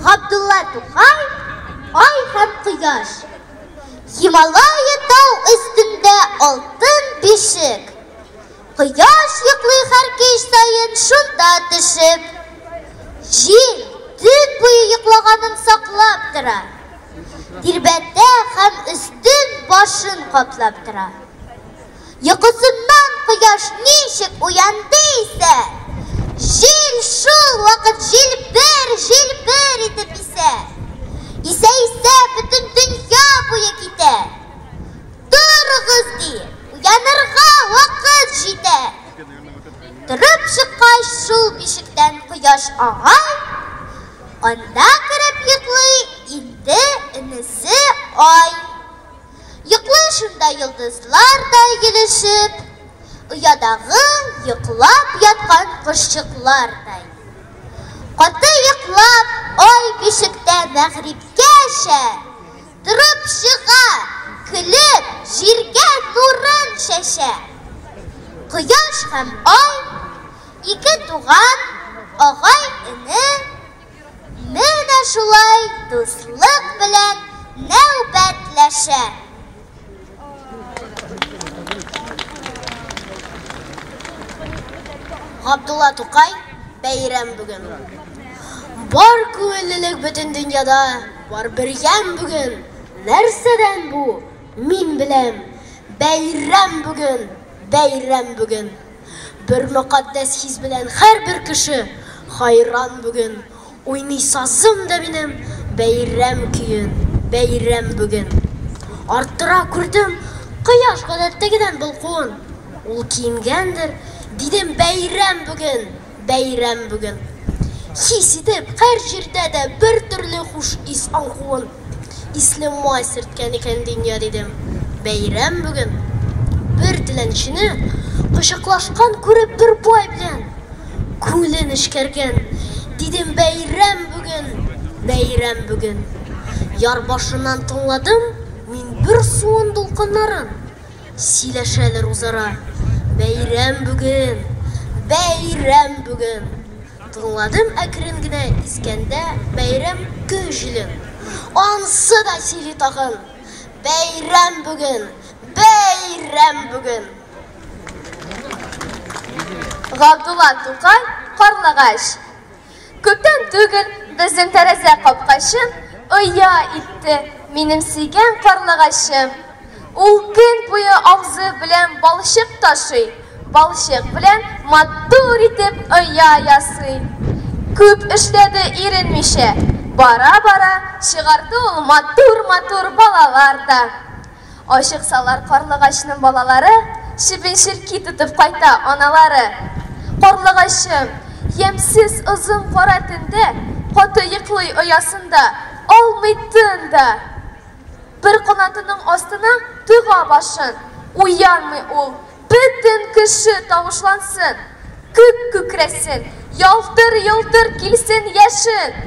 Абдулла Тукай, ай һәм кояш. Хималая тау өстендә алтын бишек. Кояш йоклый һәр кич саен шунда төшеп. Җил төн буе йоклаганын саклап тора. Тирбәтә һәм өстен башын каплап тора. Йокысыннан кояш ничек уянды исә, җил шул вакыт җилбер итеп исә. Исә бөтен дөнья буе китә. чыккач шул бишектән кояш аңай, анда кереп йоклый инде инесе ай. Йоклый шунда йолдызлар да елешеп, оядагы йоклап яткан кошчыклардай. Каты йоклап ай бишектә мәгърибкәчә, торып чыга, көлеп җиргә нурын шәшә. Кояш һәм ай, ике туган, агай-эне, менә шулай дуслык белән нәүбәтләшә. Габдулла Тукай бәйрәм бүген. Бар күңеллелек бөтен дөньяда, бар бергәм бүген. Нәрсәдән бу? Мин беләм. Бәйрәм бүген, бәйрәм бүген. Бер мөкаддәс хис белән һәрбер кеше хайран бүген. Уйный сазым да минем бәйрәм көен, бәйрәм бүген. Арттыра күрдем кояш гадәттәгедән булкуын. Ул киенгәндер, дидем бәйрәм бүген, бәйрәм бүген. Хис итеп һәр җирдә дә бер төрле хуш ис аңкуын. Исле май сөрткән икән дөнья дидем, бәйрәм бүген. Бер теләнчене кочаклашкан күреп бер бай белән күңелен эшкәргән, дидем бәйрәм бүген, бәйрәм бүген. Яр башыннан тыңладым мин бер суын дулкыннарын, сөйләшәләр үзара. Бәйрәм бүген, бәйрәм бүген. Тыңладым әкрен генә искәндә бәйрәм көҗлен. Ансы да сөйли тагын. Бәйрәм бүген, бәйрәм бүген. Габдулла Тукай карлыгач. Күптән түгел безнең тәрәзә капкачын оя итте минем сөйгән карлыгачым. Ул көн буе авызы белән балчык ташый, балчык белән матур итеп оя ясый. Күп эшләде иренмичә, бара-бара чыгарды ул матур-матур балалар да. Ачыксалар карлыгачның балалары шибен-ширки тотып кайта аналары. Карлыгачым, ямсыз озын кара төндә, каты йоклый оясында, алмый тында. Бер канатының астына тыга башын, уянмый ул, бөтен кеше тавышлансын, күк күкрәсен, ялтыр-ялтыр килсен яшен.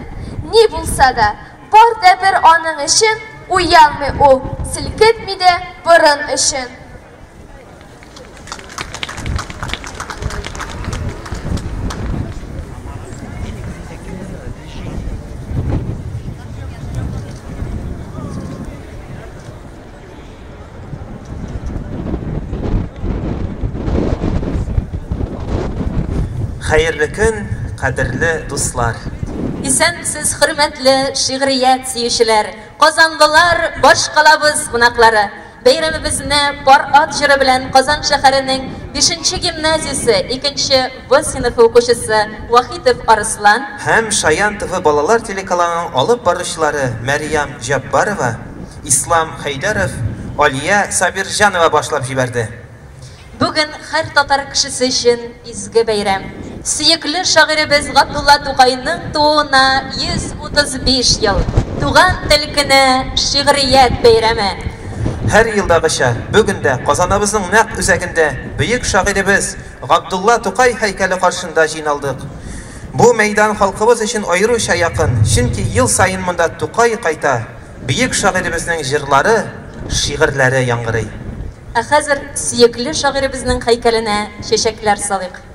Ни булса да, бар да бер аның өчен, уянмый ул, селкетми дә борын өчен. Хәерле көн, кадерле дуслар. Исәнсез хөрмәтле шигърият сөючеләр, Казанлылар, башкалабыз кунаклары. Бәйрәмебезне пар ат җыры белән Казан шәһәренең 5нче гимназиясе 2нче Б сыйныфы укучысы Вахитов Арслан Һәм Шаян ТВ балалар телеканалының алып баручылары Мәрьям Җаббарова, Ислам Хәйдәров, Алия Сабирҗанова башлап җибәрде. Бүген һәр татар кешесе өчен изге бәйрәм. Сөекле шагыйребез Габдулла Тукайның тууына 135 ел. Туган тел көне шигърият бәйрәме. Һәр елдагыча бүген дә Казаныбызның нәкъ үзәгендә бөек шагыйребез Габдулла Тукай һәйкәле каршында җыйналдык. Бу мәйдан халкыбыз өчен аеруча якын, чөнки ел сайын монда Тукай кайта. Бөек шагыйребезнең җырлары, шигырьләре яңгырый. Ә хәзер сөекле шагыйребезнең һәйкәленә чәчәкләр салыйк.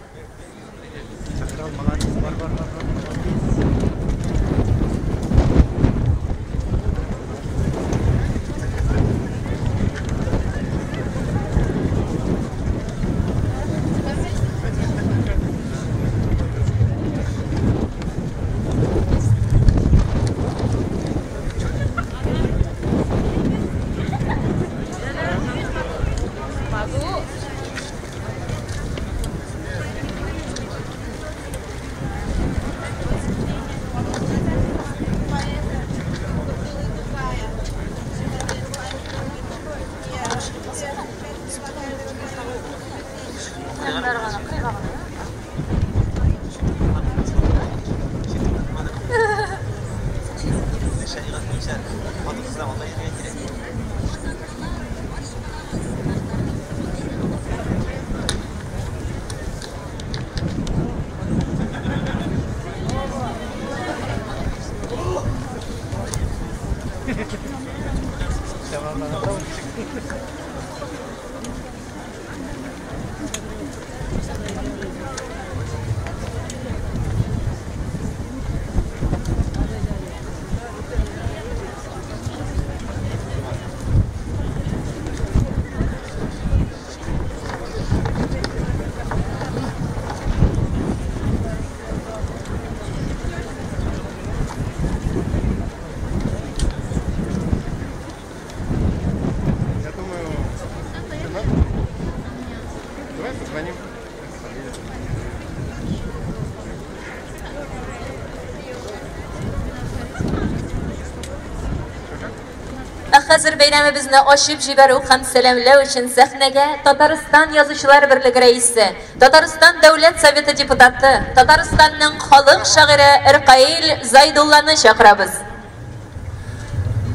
Hazır beyramimizni oshib jibaruv ham salamlaw uchun sahnaga Tatariston Yozuvchilar birligi raisi, Tatariston Davlat Soveti deputati, Tataristonning xalq shoiri Irqayil Zaydullani chaqiramiz.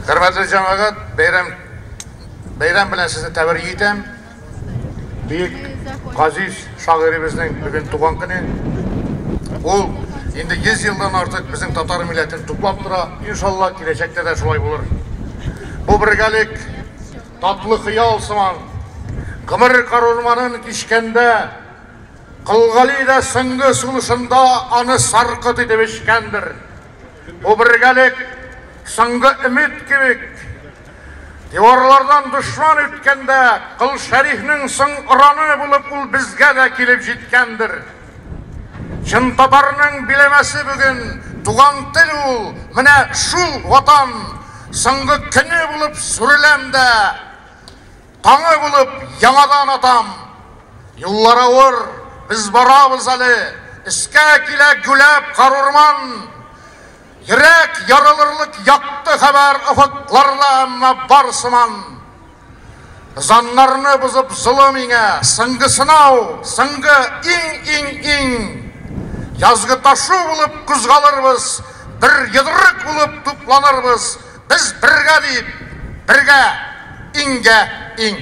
Hurmatli jamoat, bayram bilan sizni tabrik etam. Buyuk aziz shoirimizning bugun tug'ilgan kuni. U endi 100 yildan ortiq bizning tatar millatini to'plab tura. Inshaalloh kelajakda da shulay bo'lar. Bu birgalik tatlı xiyal sıman, qimir qarurmanın kişkende, qılğali da sıngı suluşunda anı sarqıtı demişkendir. Bu birgalik sıngı ümit gibi, divarlardan düşman ütkende, qıl şerifnin sıng ıranı bulup ul bizge de kilip jitkendir. Çın tatarının bilemesi bugün, tuğan til ul, mine şul vatan, Sıngı kini bulup sürülemde, tağı bulup yanadan atam. Yıllara vur, biz barabız ali, iskek ile gülep karurman. Yürek yarılırlık yaktı haber ufuklarla emme barsıman. Zanlarını bozup zulüm ine, sıngı sınav, sıngı in. Yazgı taşı bulup kuzgalırız, bir yıdırık bulup tuplanırız. Biz birge deyip, birge, in.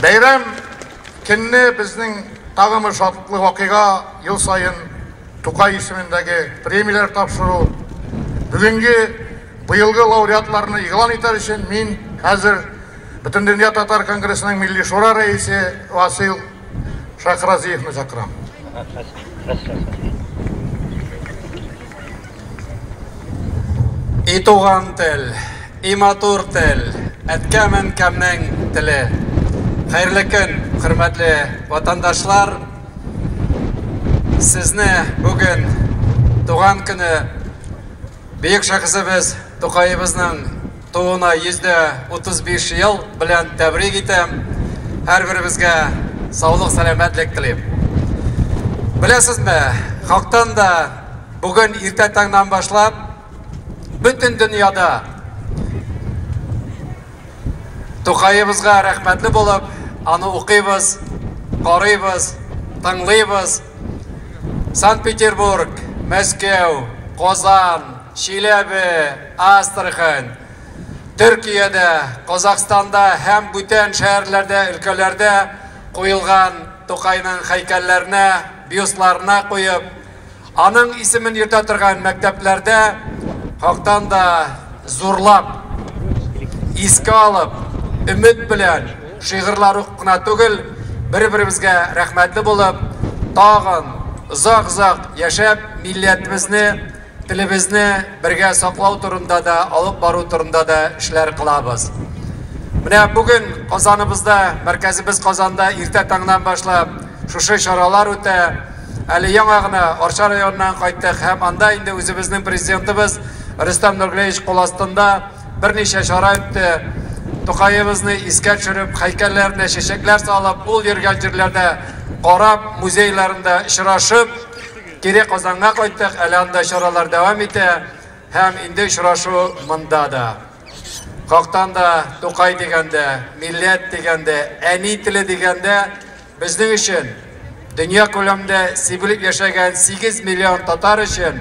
Bayram kinni bizning tağımı şatlı vakıga yıl sayın Tukay ismindeki premiyalar tapşırı. Bugünkü bu yılgı laureatlarını ilan eter için men hazır Bütün Dünya Tatar Kongresi'nin Milli Şura Reisi Vasil Şakraziyevni çakıram. I tuğan til, i matur til, etkemen kemnen tili. Hayırlı gün, hürmetli vatandaşlar. Sizni bugün tuğan günü büyük şahsımız Toqayımızın tuğuna %35 yıl bilen tebrik etem. Her birimizge sağlık selametlik dileyim. Bilesizmi, halktan da bugün irte tangdan başlap bütün dünyada Toqayımızga rahmetli bulup anı okuyuz, qarayız, tanlayız. Sankt Peterburg, Moskva, Qozan, Çelebi, Astrakhan, Türkiye'de, Kazakistan'da hem bütün şehirlerde, ülkelerde koyulgan Toqay'nın heykellerine, biyoslarına koyup, anın ismini yürütürgen mekteplerde halktan da zorlap, iske alıp, ümit bilen şiirler okuna tugul, bir-birimizge rahmetli bulup, tağın, uzak yaşap milletimizni, tilimizni birge saqlaw turunda da, alıp baru turunda da işler qılabız. Mine bugün Qozanımızda, merkezimiz Qozanda irte tangdan başlap, şuşu şaralar öte, Ali yanağına Orça rayonundan qayttık, hem anda indi özümüzün prezidentimiz Rüstem Nurgulevich qol astında bir neçe şara ötті. Toqayımızını iske çürüp, heykellerine şeşekler salıp, ul yergel yerlerde qarab, muzeylerinde işraşıp, geri Qozan'a qayttık, elanda şaralar devam ete, hem indi işraşı mında da. Halktan da Toqay degende, millet degende, eni tili degende, bizning için dünya ko'lamda sevilip yaşayan 8 milyon Tatar için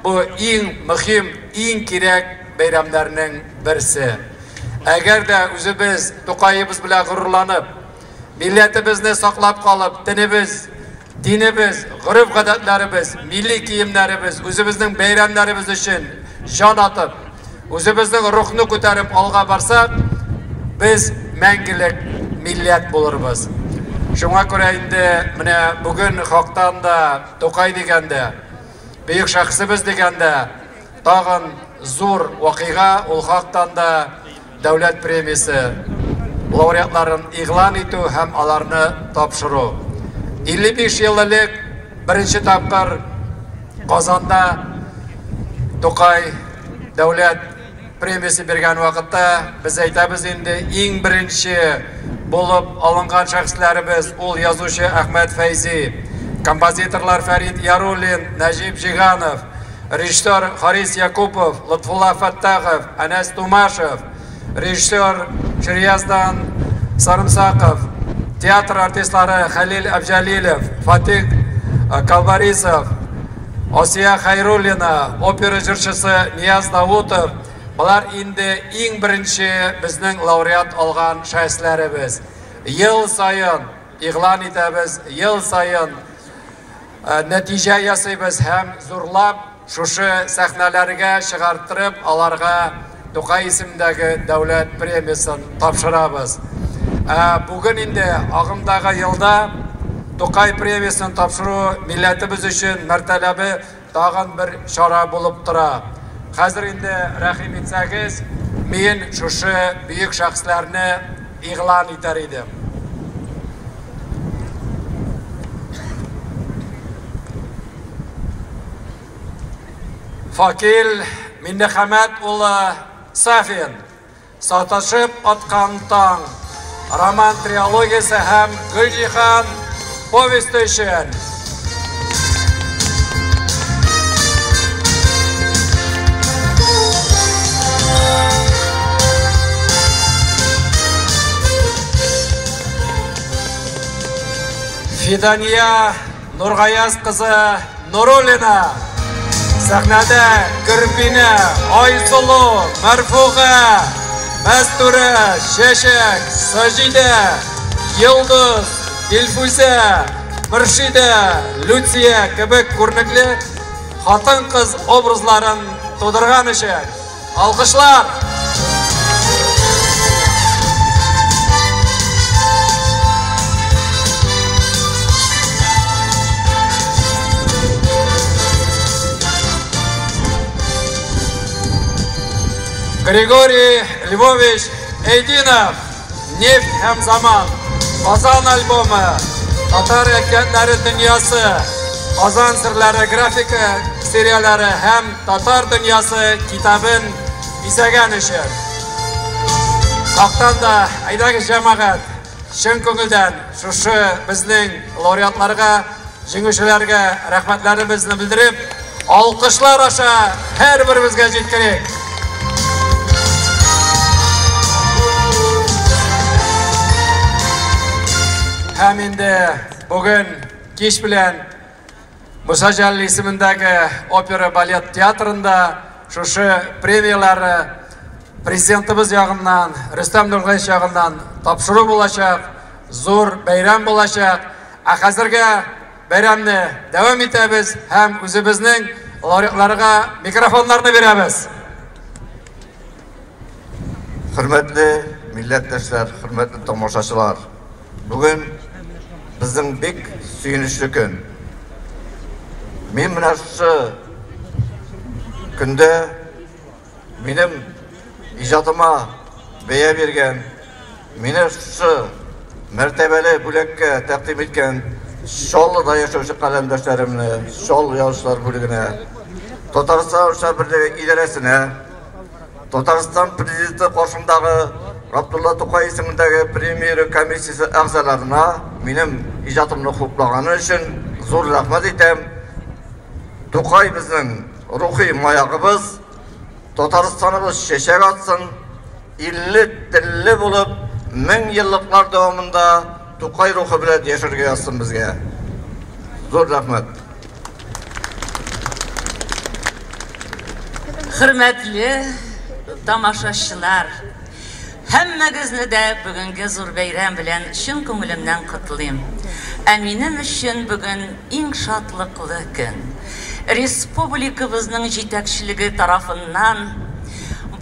bu en mühim, en kerak bayramlarning birisi. Eğer de özümüz Toqayımız bilan gururlanıp, milletimizni saqlab qolib, dinimiz, urf odatlarimiz, milli kiyimlerimiz, özümüzün bayramlarımız için can atıp, өзебезнең рухны күтәреп алга барсак, без мәңгелек милләт булырбыз. Шуңа күрә инде менә бүген хактан да Тукай дигәндә, бөек шәхсебез дигәндә, тагын зур вакыйга ул хактан да дәүләт премиясе лауреатларын игълан итү һәм аларны тапшыру. 55 ел элек беренче тапкыр Казанда Тукай дәүләт премиясе бергән вакытта без әйтәбез инде иң беренче булып алынган шәхесләребез ул язучы Әхмәт Фәйзи, композиторлар Фәрит Яруллин, Нәҗип Җиганов, режиссер Харис Якупов, Лотфулла Фаттахов, Әнәс Тумашев, режиссер Ширияздан Сарымсақов, театр артистлары Халил Абжалилов, Фатих Калбарисов, Осия Хайруллина, опера җырчысы Нияз Давутов, Бұлар инде иң беренче безнең лауреат алган шәхесләребез. Ел сайын игълан итәбез, ел сайын нәтиҗә ясыйбыз һәм зурлап шушы сәхнәләргә чыгартырып, аларга Тукай исемендәге дәүләт премиясын тапшырабыз. Бүген инде агымдагы елда Тукай премиясын тапшыру милләтебез өчен мәртәбәле тагын бер чара булып тора. Хәзер инде рәхим итсәгез, мин шушы бөек шәхесләрне игълан итәр идем. Факил Миннехәмәт улы Сафин, Саташып аткан таң, роман трилогиясе һәм Гөлҗиһан повесте өчен. Фидания Нургаяз кызы Нуруллина, сәхнәдә Гөрбинә, Айсылу, Мәрфуға, Мәстүрә, Шәшәк, Саҗидә, Йылдыз, Илфүзә, Мөршидә, Люция кебек күренекле хатын-кыз образларын тудырган өчен алкышлар. Григорий Львович Эйдинов, Нефть һәм заман, Казан альбомы, Татар әкиятләре дөньясы, Казан серләре графика сериялары һәм Татар дөньясы китабын бизәгән өчен. Хактан да әйдәгез җәмәгать, чын күңелдән шушы безнең лауреатларга, җиңүчеләргә рәхмәтләребезне белдереп, алкышлар аша һәрберебезгә җиткерик. Һәм инде бүген кич белән Муса Җәлил исемендәге опера балет театрында шушы премиялары президентыбыз ягыннан, Рөстәм Нургаев ягыннан тапшыру булачак, зур бәйрәм булачак. Хәзергә бәйрәмне дәвам итәбез һәм үзебезнең лауреатларга микрофоннарны бирәбез. Хөрмәтле милләттәшләр, хөрмәтле тамашачылар, бүген безнең бик сөенечле көн. Мин менә шушы көндә минем иҗатыма бәя биргән, мине шушы мәртәбәле бүлеккә тәкъдим иткән Шоллыда яшәүче каләмдәшләремне, Шолл язучылар бүлегенә, Татарстан Укыту берлеге идарәсенә, Татарстан президенты каршындагы Габдулла Тукай исемендәге премьер комиссиясе әгъзаларына минем иҗатымны хуплаганы өчен зур рәхмәт итәм. Тукай безнең рухи маягыбыз, Татарстаныбыз чәчәк атсын, илле телле булып, 1000 еллыклар дәвамында Тукай рухы белән яшәргә язсын безгә. Зур рәхмәт. Хөрмәтле тамашачылар, һәммәгезне дә бүгенге зур бәйрәм белән чын күңелемнән котлыйм. Минем өчен бүген иң шатлыклы көн. Республикабызның җитәкчелеге тарафыннан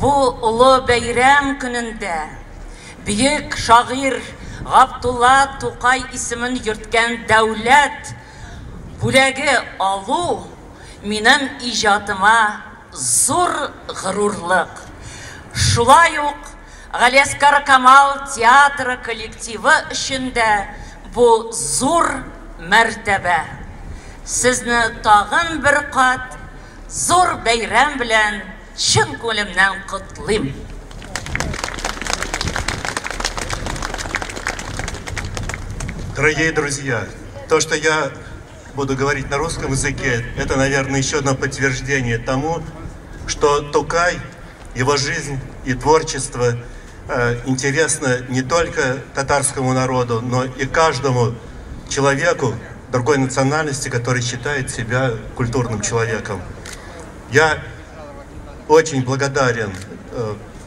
бу улы бәйрәм көнендә бөек шагыйрь Габдулла Тукай исемен йөрткән дәүләт бүләге алу минем иҗатыма зур горурлык. Шулай ук Галиаскар Камал театры коллективы өчен дә бу зур мәртәбә. Сезне тагын бер кат зур бәйрәм белән чын күңелемнән котлыйм. Дорогие друзья, то, что я буду говорить на русском языке, это, наверное, еще одно подтверждение тому, что Тукай, его жизнь и творчество интересно не только татарскому народу, но и каждому человеку другой национальности, который считает себя культурным человеком. Я очень благодарен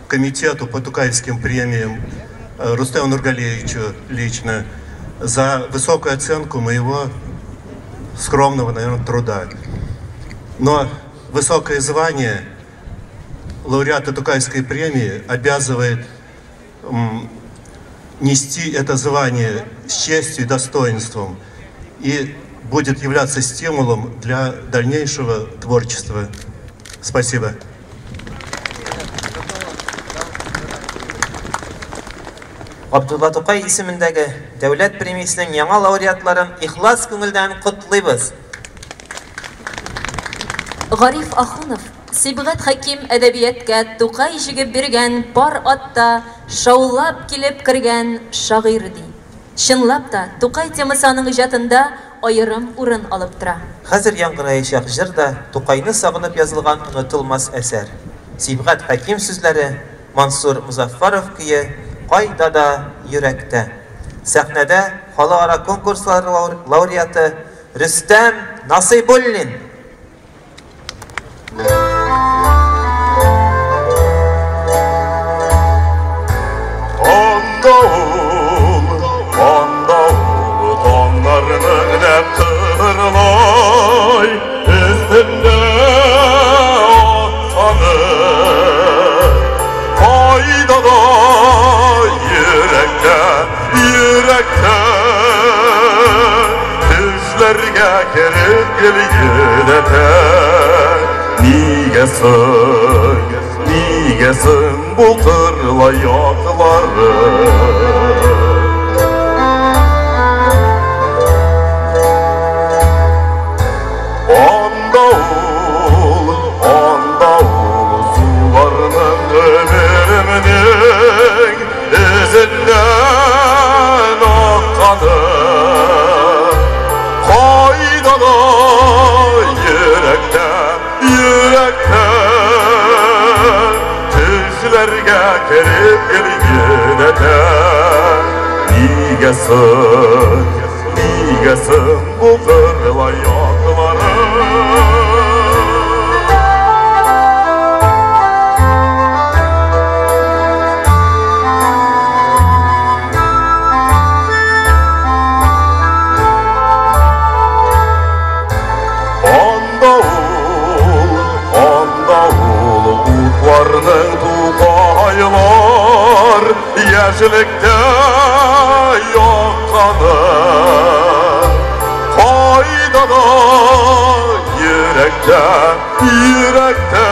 комитету по тукайским премиям, Рустему Нургалеевичу лично, за высокую оценку моего скромного, наверное, труда. Но высокое звание лауреата Тукайской премии обязывает нести это звание с честью и достоинством и будет являться стимулом для дальнейшего творчества. Спасибо. Габдулла Тукай исемендәге дәүләт премиясенең яңа лауреатларын ихлас күңелдән котлыйбыз. Гариф Ахунов, Сибгат Хаким әдәбиятка Тукай җигеп биргән пар атта шаулап килеп кергән шагыйрь ди. Чынлап та Тукай темасы аның иҗатында аерым урын алып тора. Хәзер яңгыраячак җырда Тукайны сагынып язылган онытылмас әсәр. Сибгат Хаким сүзләре, Мансур Музаффаров көе Кайда да йөрәктә. Сәхнәдә халыкара конкурслар лауреаты Рөстәм Насыйбуллин. Nigesin bu kırla yakları Anda ol sularının ömrümünün izinden akkanı Kaydana yürekte Tüzlerge kerip gelgine de Nigesin bu kırla yakları Tukaylar yeşillikte yakkanı Kaydada yürekte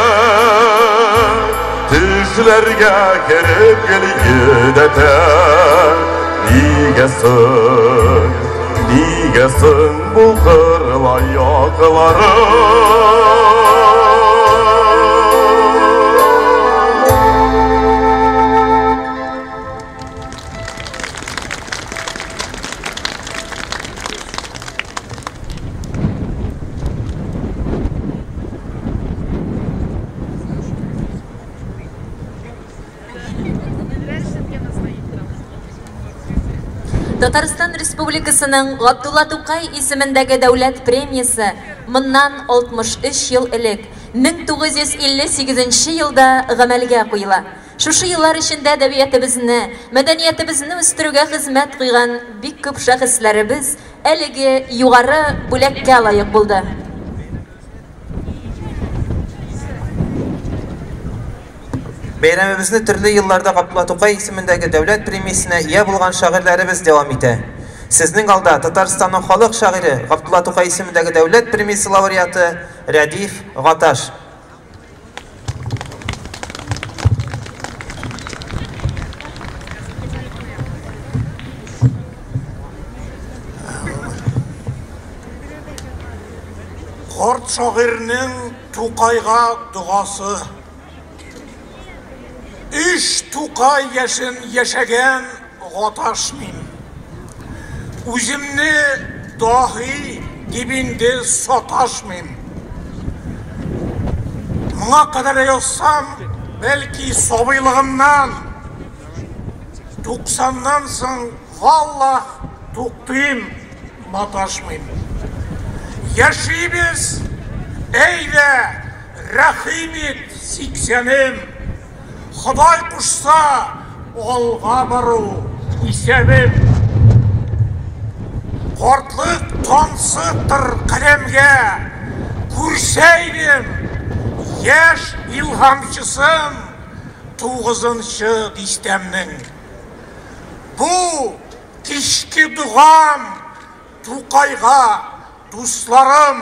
Düşlerge kerip gelgide de Nigesin bu kırla yakları Татарстан Республикасының Габдулла Тукай исемендәге дәүләт премиясе моннан 63 ел элек 1958 елда гамәлгә куела. Шушы еллар эчендә әдәбиятыбызны, мәдәниятебезне үстерүгә хезмәт кыйган бик күп шәхесләребез әлеге югары бүләккә лаек булды. Бәйрәмебезне төрле елларда Габдулла Тукай исемендәге дәүләт премиясенә ия булган шагыйрьләребез дәвам итә. Сезнең алда Татарстанның халык шагыйре Габдулла Тукай исемендәге дәүләт премиясе лауреаты Рәдиф Гаташ. Карт шагыйрьнең Тукайга дуасы. Үч Тукай яшен яшәгән Гаташ мин. Үземне dahi dibinde sataşmayayım. Buna kadar yazsam belki sobaylığımdan 90'dan soň vallah tuktayım, mataşmayayım. Yaşaybiz, eyle, rahim et 80'im. Xuday kuşsa olga baru isebim. Kortlık tonsıttır kalemge kursaydim. Yaş ilhamçısın 9-cı distemnin. Bu kişki duam Tukayga dostlarım.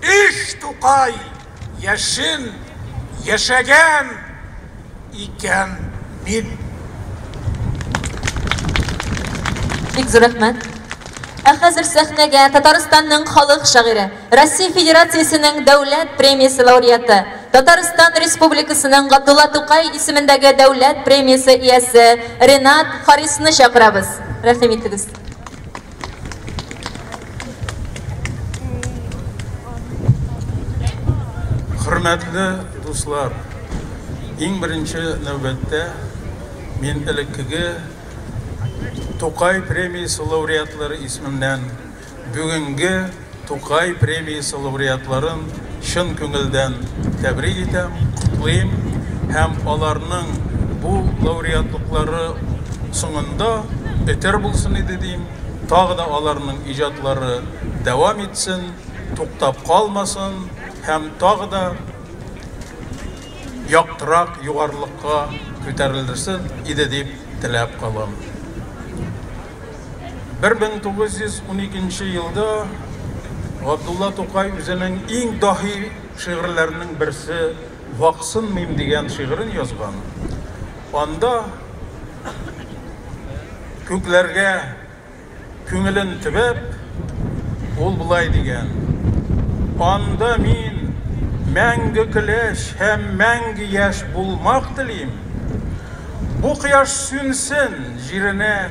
İş Tukay yaşın yaşagan iken min. Бик зур рәхмәт. Хәзер сәхнәгә Татарстанның халык шагыйре, Россия Федерациясенең дәүләт премиясе лауреаты, Татарстан Республикасының Габдулла Тукай исемендәге дәүләт премиясе иясе Ренат Харисны чакырабыз. Рәхим итегез. Hürmetli dostlar, en birinci növbette men elikki Tokay Premiyası laureatları ismimden bugünkü Tokay Premiyası laureatların şın köngülden tebrik etem, kutlayım. Hem onlarının bu laureatlıkları sonunda beter bulsun edeyim. Tağı da onlarının icatları devam etsin, toktap kalmasın. Hem tağı da yaktırak yuvarlıkka köterildirsin deyip tilep kalalım. 1912 yılda Gabdullah Tokay özünün en dahi şiirlerinin birisi Vaksın Mim degan şiirini yazgan. Onda köklerge köngülün tibep ol bulay degan. Onda min мәңгі кілеш һәм мәңгі яш булмак телим. Bu кыяш сүнсен җиренә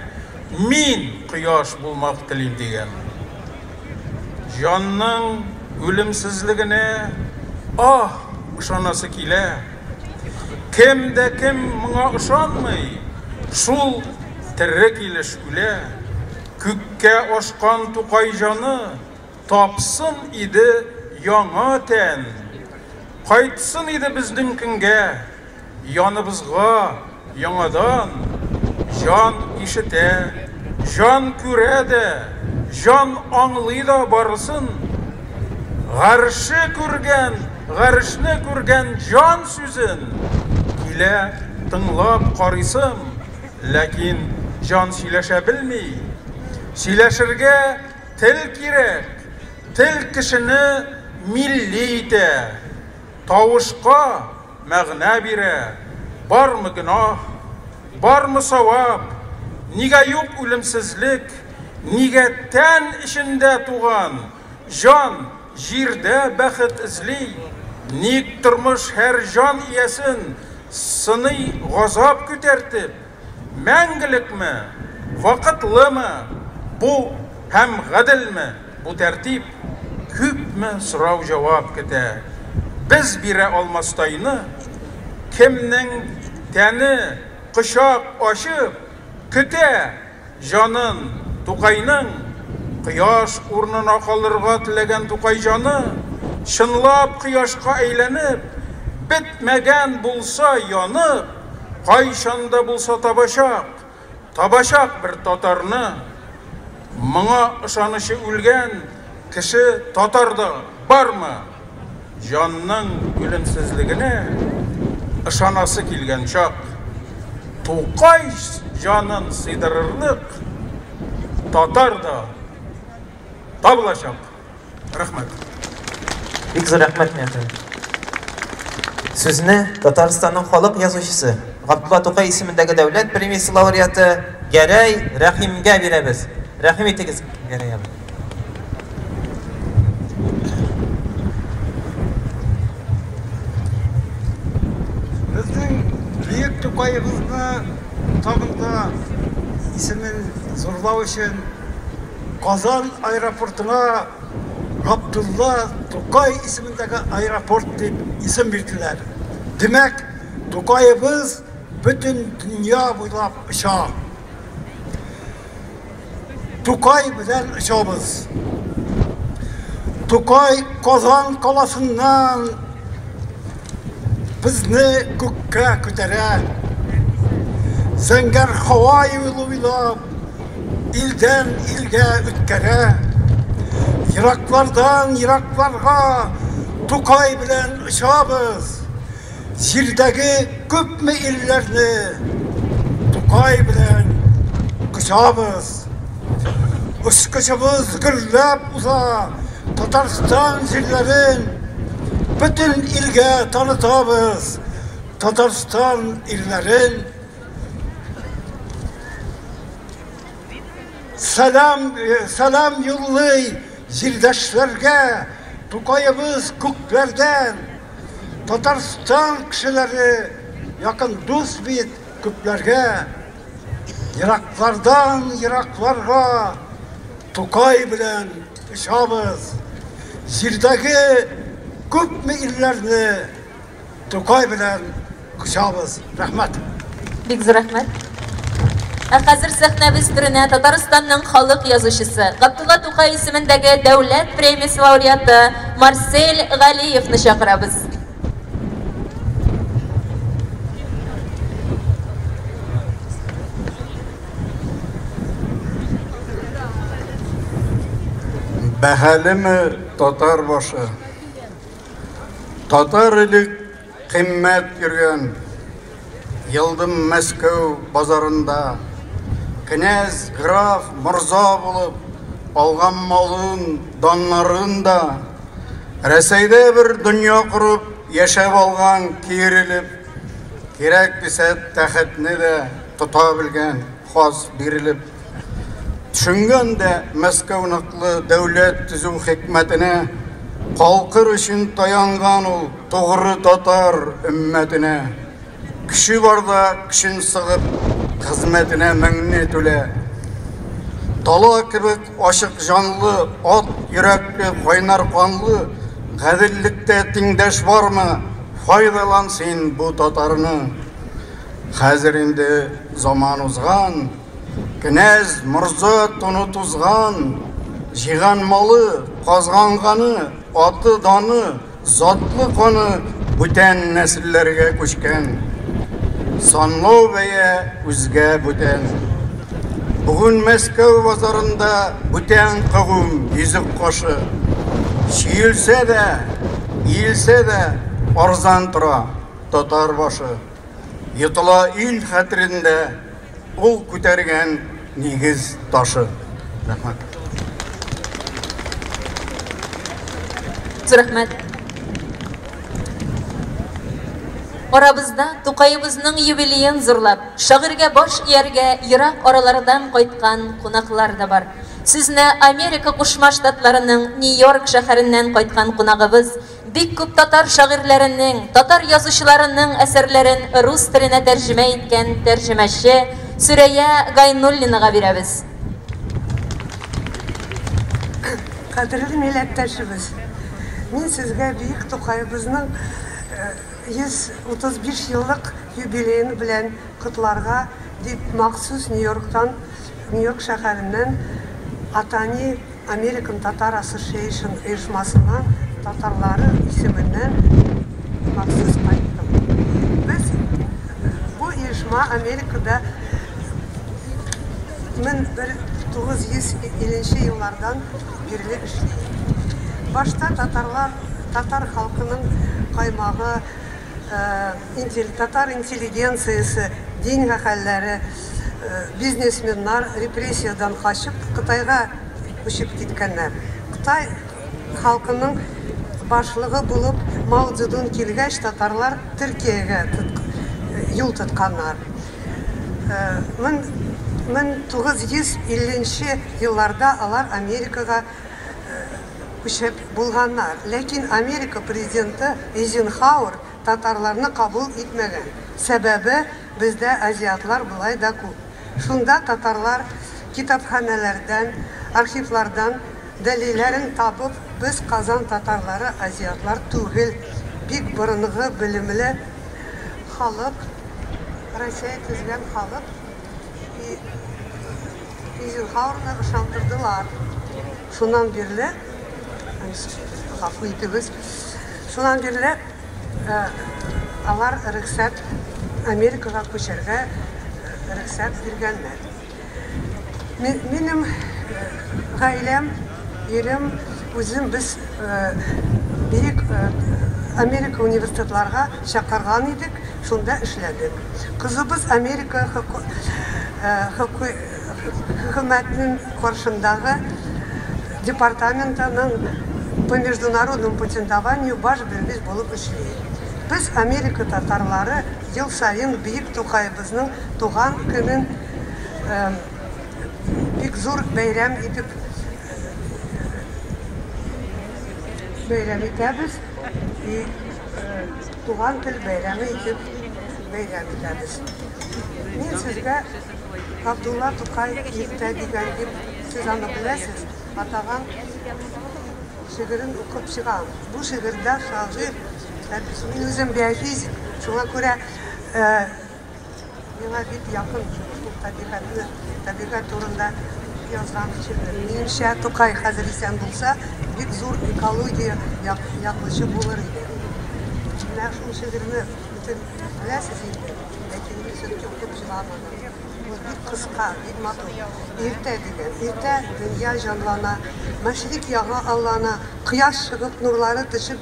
мин кыяш булмак телим дигән. Җанның үлемсезлегенә ышанасы килә. Кем дә кем моңа ышанмый, шул тере килеш үлә. Күккә ашкан Тукай җаны тапсын иде яңа тән. Кайтсын иде безнең көнгә, яныбызга яңадан. Жан ишетә, жан күрә дә, жан аңлый да барысын. Гаршны күргән жан сүзен килә тыңлап карыйсым, ләкин жан сөйләшә белми. Сөйләшергә тел кирәк, тел кешене милли итә. Тавышка мәгънә бирә. Бармы гынах, бармы савап? Нигә юк үлемсезлек? Нигә тән ишендә туган? Жан җирдә бәхет эзли. Ник тормыш һәр жан иясен сыный газап күтәртеп? Мәңгелекме? Вакытлымы? Бу һәм гаделме? Бу тәртип күпме сорау җавап көтә. Biz bire almastayını, kimnin təni qışaq aşıb, küte canın Tukayның, qıyaş urnuna qalırğa tilegen Tukay canı, şınlap qıyaşqa eylenip, bitmegen bulsa yanıp, qayşanda bulsa tabaşaq bir tatarını, mına ışanışı ülgen kişi tatarda bar mı? Canның ölümsizligine ышанасы килгән чак, Тукай жанын сыйдырырлык татар да табылачак. Рәхмәт. Бик зур рәхмәт мәгълүм. Сүзне Татарстанның халык язучысы Габдулла Тукай исемендәге дәүләт премиясе лауреаты Гәрәй Рәхимгә бирәбез. Рәхим итегез, Гәрәй абый. Безнең Бөек Тукайыбызны тагында исемен зурлау өчен Казан аэропортына Габдулла Тукай исемендәге аэропорт дип исем бирделәр. Демәк, Тукайыбыз бөтен дөнья буйлап оча. Тукай белән очабыз. Тукай Казан каласыннан безне күккә күтәрә. Зәңгәр һава юлы илдән илгә үткәрә. Йыраклардан йыракларга Тукай белән очабыз. Җирдәге күпме илләрне Тукай белән кочабыз. Ышкычыбыз гөрләп уза, Татарстан җирләрен бөтен илгә танытабыз. Татарстан ирләрен Салам юллый җирдәшләргә, Тукайыбыз күкләрдән. Татарстан кешеләре якын дус бит күпләргә. Йыраклардан йыракларга Тукай белән очабыз. Җирдәге күпме илләрне Тукай белән кочабыз. Рәхмәт. Бик зур рәхмәт. Хәзер сәхнәбез түренә Татарстанның халык язучысы Габдулла Тукай исемендәге дәүләт премиясе лауреаты Марсель Галиевны чакырабыз. Бәһәлеме татар башы, татар элек кыйммәт йөргән, елдым Мәскәү базарында, князь, граф, морза булып, алган малын, даннарын да, Рәсәйдә бер дөнья курып, яшәп алган киерелеп, кирәк дисә тәхетне дә тота белгән, хас бирелеп, Düşüngən də Мәскәү ныклы дәүләт төзү хикмәтенә, калкыр өчен таянган ул тугры татар өммәтенә. Кеше барда кешен сыгып, хезмәтенә меңне түлә. Тала кебек ачык җанлы, ат йөрәкле, кайнар канлы, гаделлектә тиңдәш бармы? Файдалан син бу татарны. Хәзер инде заман узган, Князь, морза тоны тузган, җыйган малы, казганганы, аты даны, затлы каны бүтән нәселләргә күчкән. Санлау бәя үзгә бүтән. Бүген Мәскәү базарында бүтән кавым йөзек кашы. Чиелсә дә, иелсә дә арзан тора татар башы. Йотыла ил хәтерендә ул күтәргән нигез ташы. Рәхмәт. Рәхмәт. Арабызда Тукайыбызның юбилеен зурлап, шагыйрьгә баш ияргә ерак аралардан кайткан кунаклар да бар. Сезне Америка Кушма Штатларының Нью-Йорк шәһәреннән кайткан кунагыбыз, бик күп татар шагыйрьләренең, татар язучыларының әсәрләрен рус теленә тәрҗемә иткән тәрҗемәче Сүрәя Гайнуллинага бирәбез. Кадерле милләттәшебез, мин сезгә Бөек Тукайыбызның 135 еллык юбилеен белән котларга дип махсус Нью-Йорк шәһәреннән Атани American Tatar Association оешмасының татарлары исеменнән махсус кайттым. Без бу оешма Америкада 1950 еллардан бирле эшли. Башта татар халкының каймагы, татар интеллигенциясы, дин әһелләре, бизнесменнар репрессиядан качып Кытайга күчеп киткәннәр. Кытай халкының башлыгы булып Мао Цзэдун килгәч, татарлар Төркиягә юл тотканнар. 1950 елларда алар Америкага күчеп булганнар. Ләкин Америка президенты Эйзенхауэр татарларны кабул итмәгән. Сәбәбе бездә азиатлар булай да күп. Шунда татарлар китапханәләрдән, архивлардан дәлилләрен табып, без Казан татарлары азиатлар түгел, бик борынгы белемле халык, Россия төзгән халык. Эйзенхауэрны ышандырдылар. Шуннан бирле, гафу итегез, шуннан бирле алар рөхсәт Америкага күчәргә рөхсәт биргәннәр. Минем гаиләм, ирем, үзем без бик Америка университетларга чакырган идек, шунда эшләдек. Кызыбыз Америка хөкүмәтенең каршындагы департаментының по международному патентованию баш белгеч булып эшли. Без Америка татарлары ел сайын Бөек Тукайыбызның туган көнен бик зур бәйрәм итеп итәбез. Туган тел бәйрәме итеп бәйрәм итәбез. Мин сезгә Габдулла Тукай иртә дигән дип сез аны беләсез, атаган шигырен укып чыгам. Бу шигырьдә шагыйрь мин үзем биофизик, шуңа күрә миңа бик якын табигать турында язган шигырь. Минемчә Тукай хәзер исән булса, бик зур экология яклычы булыр иде. Менә шул шигырьне беләсез инде, ләкин мин сезгә укып чыгармадым. Бик кыска, бик матур. Иртә дигән, иртә дөнья җанлана, мәшрик яңа аллана, кояш чыгып нурлары төшеп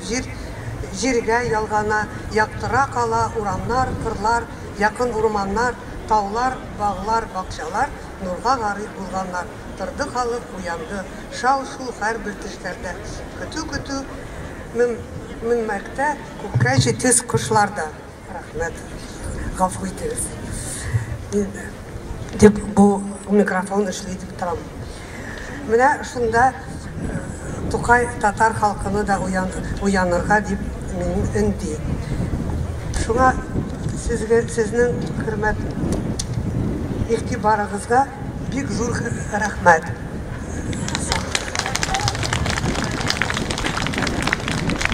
җиргә ялгана, яктыра кала урамнар, кырлар, якын урманнар, таулар, баглар, бакчалар, нурга гарип булганнар. Торды халык, уянды, шау-шу һәрбер төшләрдә. Көтү-көтү менмәктә күккә җитез кошларда. Рәхмәт. Гафу итегез. Дип бу микрофон эшли дип торам. Менә шунда Тукай татар халкыны да уянырга дип мин инди. Шуңа сезнең хөрмәт игътибарыгызга бик зур рәхмәт.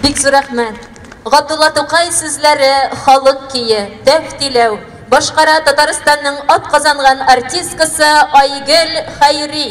Бик зур рәхмәт. Габдулла Тукай сүзләре, халык кие, дәфтиләү, башкара Татарстанның атказанган артисткасы Айгөл Хәйри.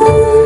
Thank you.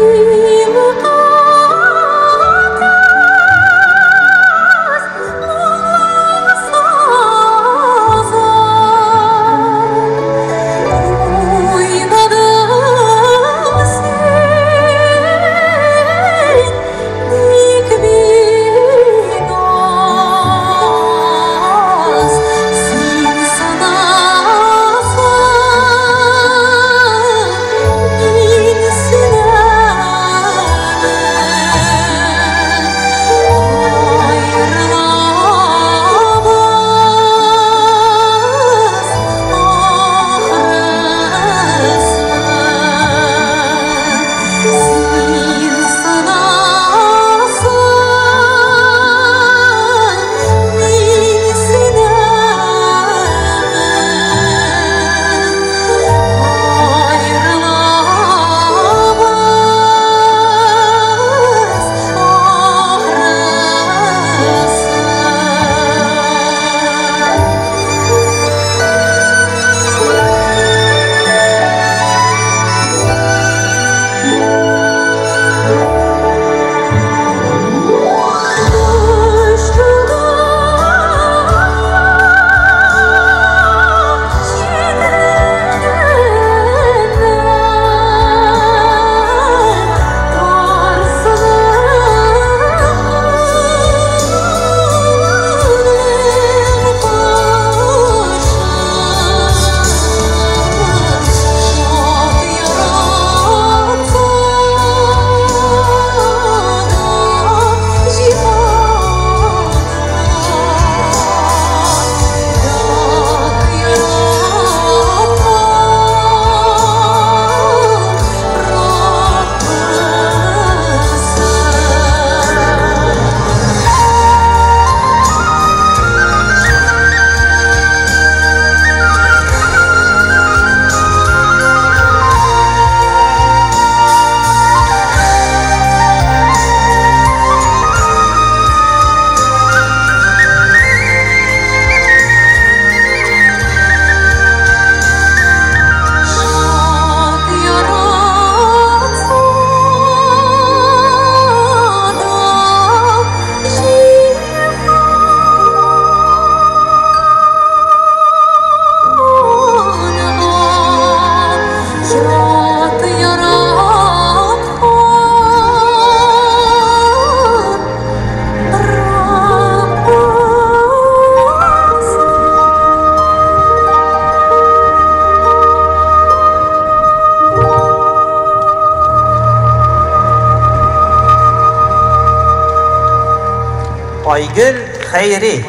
Aygül Xeyri.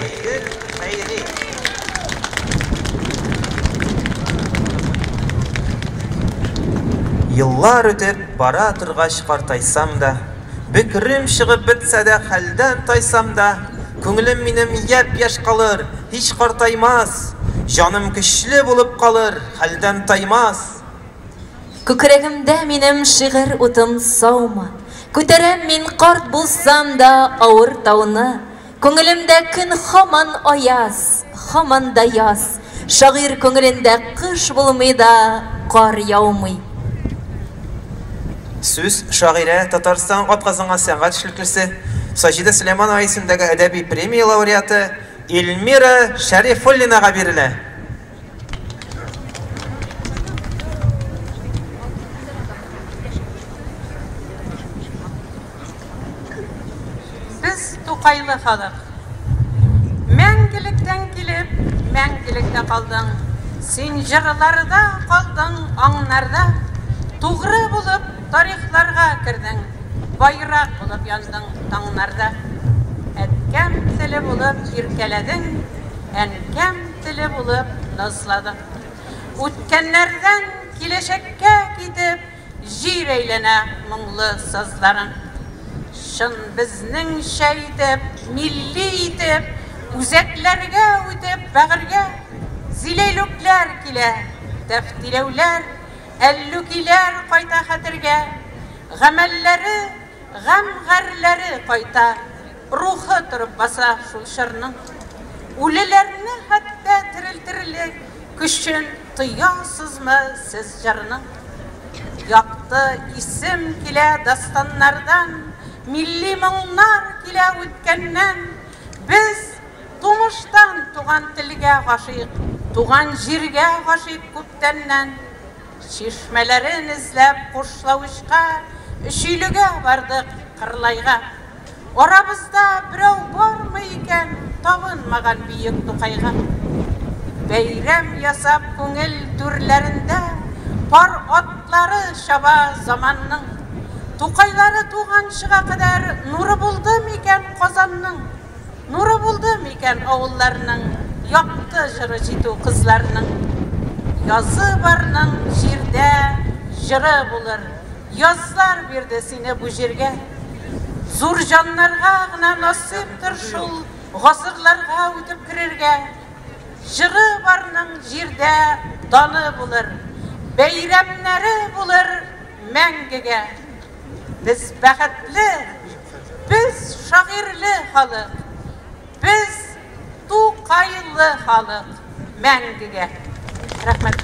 Yıllar ötüp bara turgaç qartaysam da, bükürüm шығып bitse de halden taysam da, көңілім minим yep yaş kalır, hiç qartaymaz. Canım güçlü bulup kalır, halden taymaz. Күкрәгемдә минем шигырь утым саумы, күтәрәм мин карт булсам да авыр тауны, күңелемдә көн һаман аяз, һаман да яз, шагыйрь күңелендә кыш булмый да кар яумый. Сөз шагыйрә Татарстан атказанган сәнгать эшлеклесе Саҗидә Сөләйманова исемендәге әдәби премия лауреаты Эльмира Шәрифуллинага бирелә. Biz Тукайлы халык. Мәңгелектән килеп, мәңгелектә калдың. Син җырларда калдың, аңнарда. Тугры булып тарихларга кирдең. Байрак булып яндың таңнарда. Әткәм теле булып иркәләдең, әнкәм теле булып назладың. Үткәннәрдән киләчәккә китеп, җир әйләнә моңлы сазларың. Шын безнең шәйтеп, милли итеп, үзәкләргә үтеп бәгыргә, зиләйлүкләр килә, тәфтиләүләр, әллүкиләр кайта хәтергә, гамәлләре, гамгәрләре кайта, рухы торып баса шул шырның. Үлеләрне хәтта терелтерлек көчен тоясызмы сез җырның? Якты исем килә дастаннардан, милли моңнар килә үткәннән. Без тумыштан туган телгә гашыйк, туган җиргә гашыйк күптәннән. Чишмәләрен эзләп кушлавышка, өчилүгә бардык кырлайга. Арабызда берәү бармы икән, табынмаган биек Тукайга. Бәйрәм ясап күңел түрләрендә, пар атлары шаба заманның. Тукайлары туганчыга кадәр нуры булды микән Казанның? Нуры булды микән авылларның? Якты җыры җитү кызларның. Язы барның җирдә җыры булыр. Язлар бирде сине бу җиргә. Зур җаннарга гына насыйптыр шул гасырларга үтеп кирергә. Җыры барның җирдә даны булыр. Бәйрәмнәре булыр мәңгегә. Biz бәхетле, biz шагыйрле халык. Biz Тукайлы халык мәңгегә. Рәхмәт.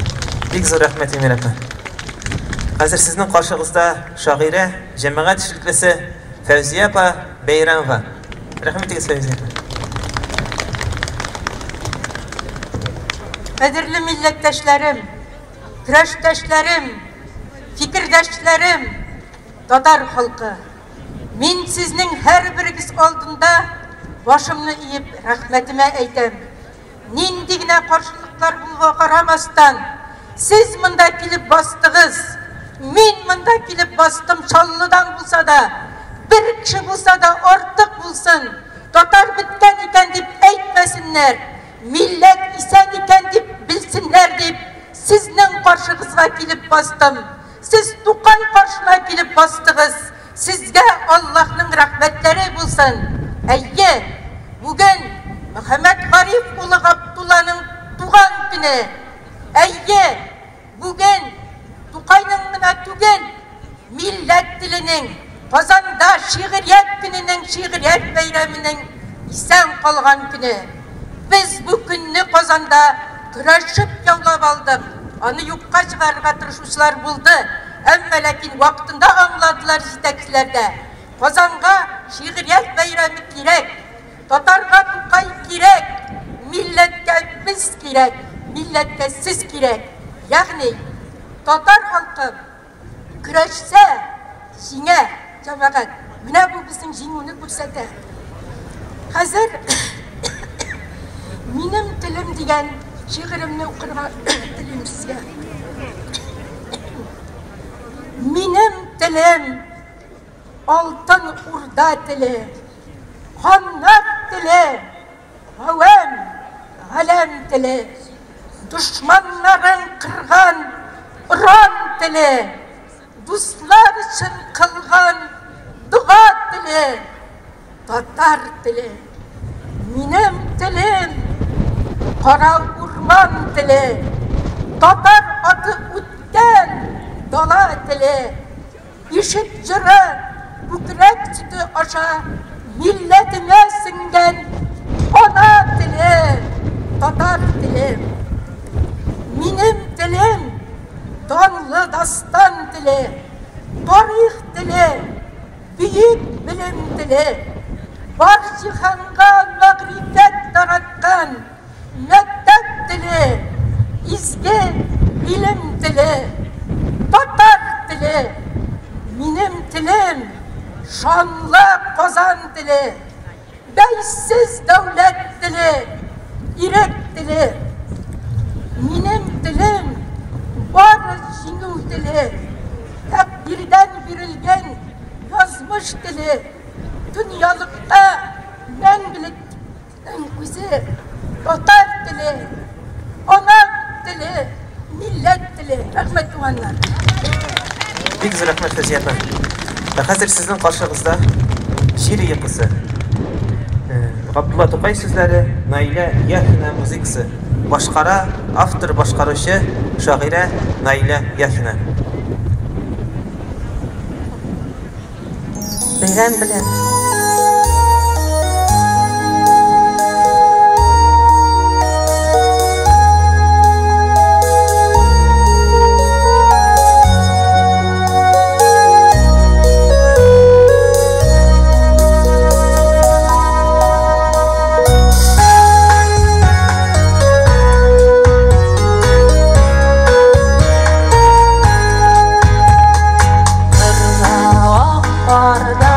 Бик зур рәхмәт Эмир апа. Хәзер сезнең каршыгызда шагыйрә, җәмәгать эшлеклесе Фәүзия апа Бәйрәмова. Рәхмәт итегез Фәүзия апа. Кадерле милләттәшләрем, көрәштәшләрем, фикердәшләрем, татар халкы. Мин сезнең һәрберегез алдында башымны иеп рәхмәтемә әйтәм. Нинди генә каршылыклар булуга карамастан, сез монда килеп бастыгыз. Мин монда килеп бастым, Чаллыдан булса да, бер кеше булса да артык булсын. Татар биткән икән дип әйтмәсеннәр. Милләт исән икән дип белсеннәр дип сезнең каршыгызга килеп бастым. Сез Тукай каршына килеп бастыгыз. Сезгә Аллаһның рәхмәтләре булсын. Әйе, бүген Мөхәммәд Гариф улы Габдулланың туган көне. Әйе, бүген Тукайның гына түгел, милләт теленең, Казанда шигърият көненең, шигърият бәйрәменең исән калган көне. Без бу көнне Казанда көрәшеп яулап алдык. Аны юкка чыгарырга тырышучылар булды. Әмма ләкин вакытында аңладылар җитәкчеләрдә. Казанга шигърият бәйрәме кирәк. Татарга Тукай кирәк. Милләткә без кирәк. Милләткә сез кирәк. Ягъни татар халкы көрәшсә, җиңә җәмәгать. Менә бу безнең җиңүне күрсәтә. Хәзер минем телем дигән шигыремне укырга телим сезгә. Минем телем алтын урда теле. Ханнар tili, havan, alem tili, düşmanların kırgan, Iran tili, dostlar için kılgan, dua tili, Tatar tili, minem tilim, Kara urman tili, Tatar adı ütten, dala tili, işit jırı, bukrek çıtı aşağı, milletine singen, ona tili, Tatar tili, minim tilim, donlu dastan tili, tarih tili, büyük bilim tili, var cihanga mağribet taratkan, mektep tili, izgi bilim tili, Tatar tili, minim tilim, şanlı Kozan tili, beysiz devlet tili, İrek tili, minim tilim, var Şinu tili, hep birden birilgen yazmış tili, dünyalıkta mengilikten kuzi, Tatar tili, ona tili, millet tili. Rahmet duanlar. Bek güzel rahmet Fevziye apam. Hazır sizin karşınızda şiir yıkısı. Abdullah To'qay so'zlari, Naila Yaxina muzikasi. Boshqara, avtor boshqaruvi, shoira Naila Yaxina. Bayram bilan Barda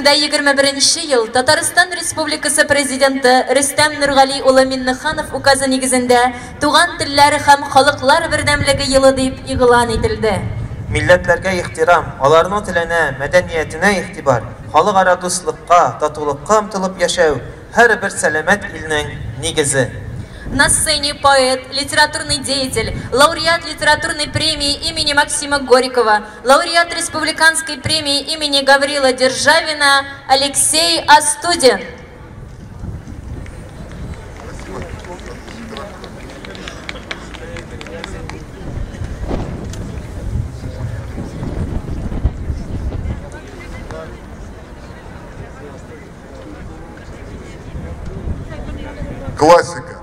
2021 ел Татарстан Республикасы Президенты Рөстәм Нургали улы Миннеханов указы нигезендә туган телләре һәм халыклар бердәмлеге елы дип игълан ителде. Милләтләргә ихтирам, аларның теленә, мәдәниятенә игътибар, халыкара дуслыкка, татулыкка омтылып яшәү һәрбер сәламәт илнең нигезе. На сцене поэт, литературный деятель, лауреат литературной премии имени Максима Горького, лауреат республиканской премии имени Гаврила Державина Алексей Астудин. Классика.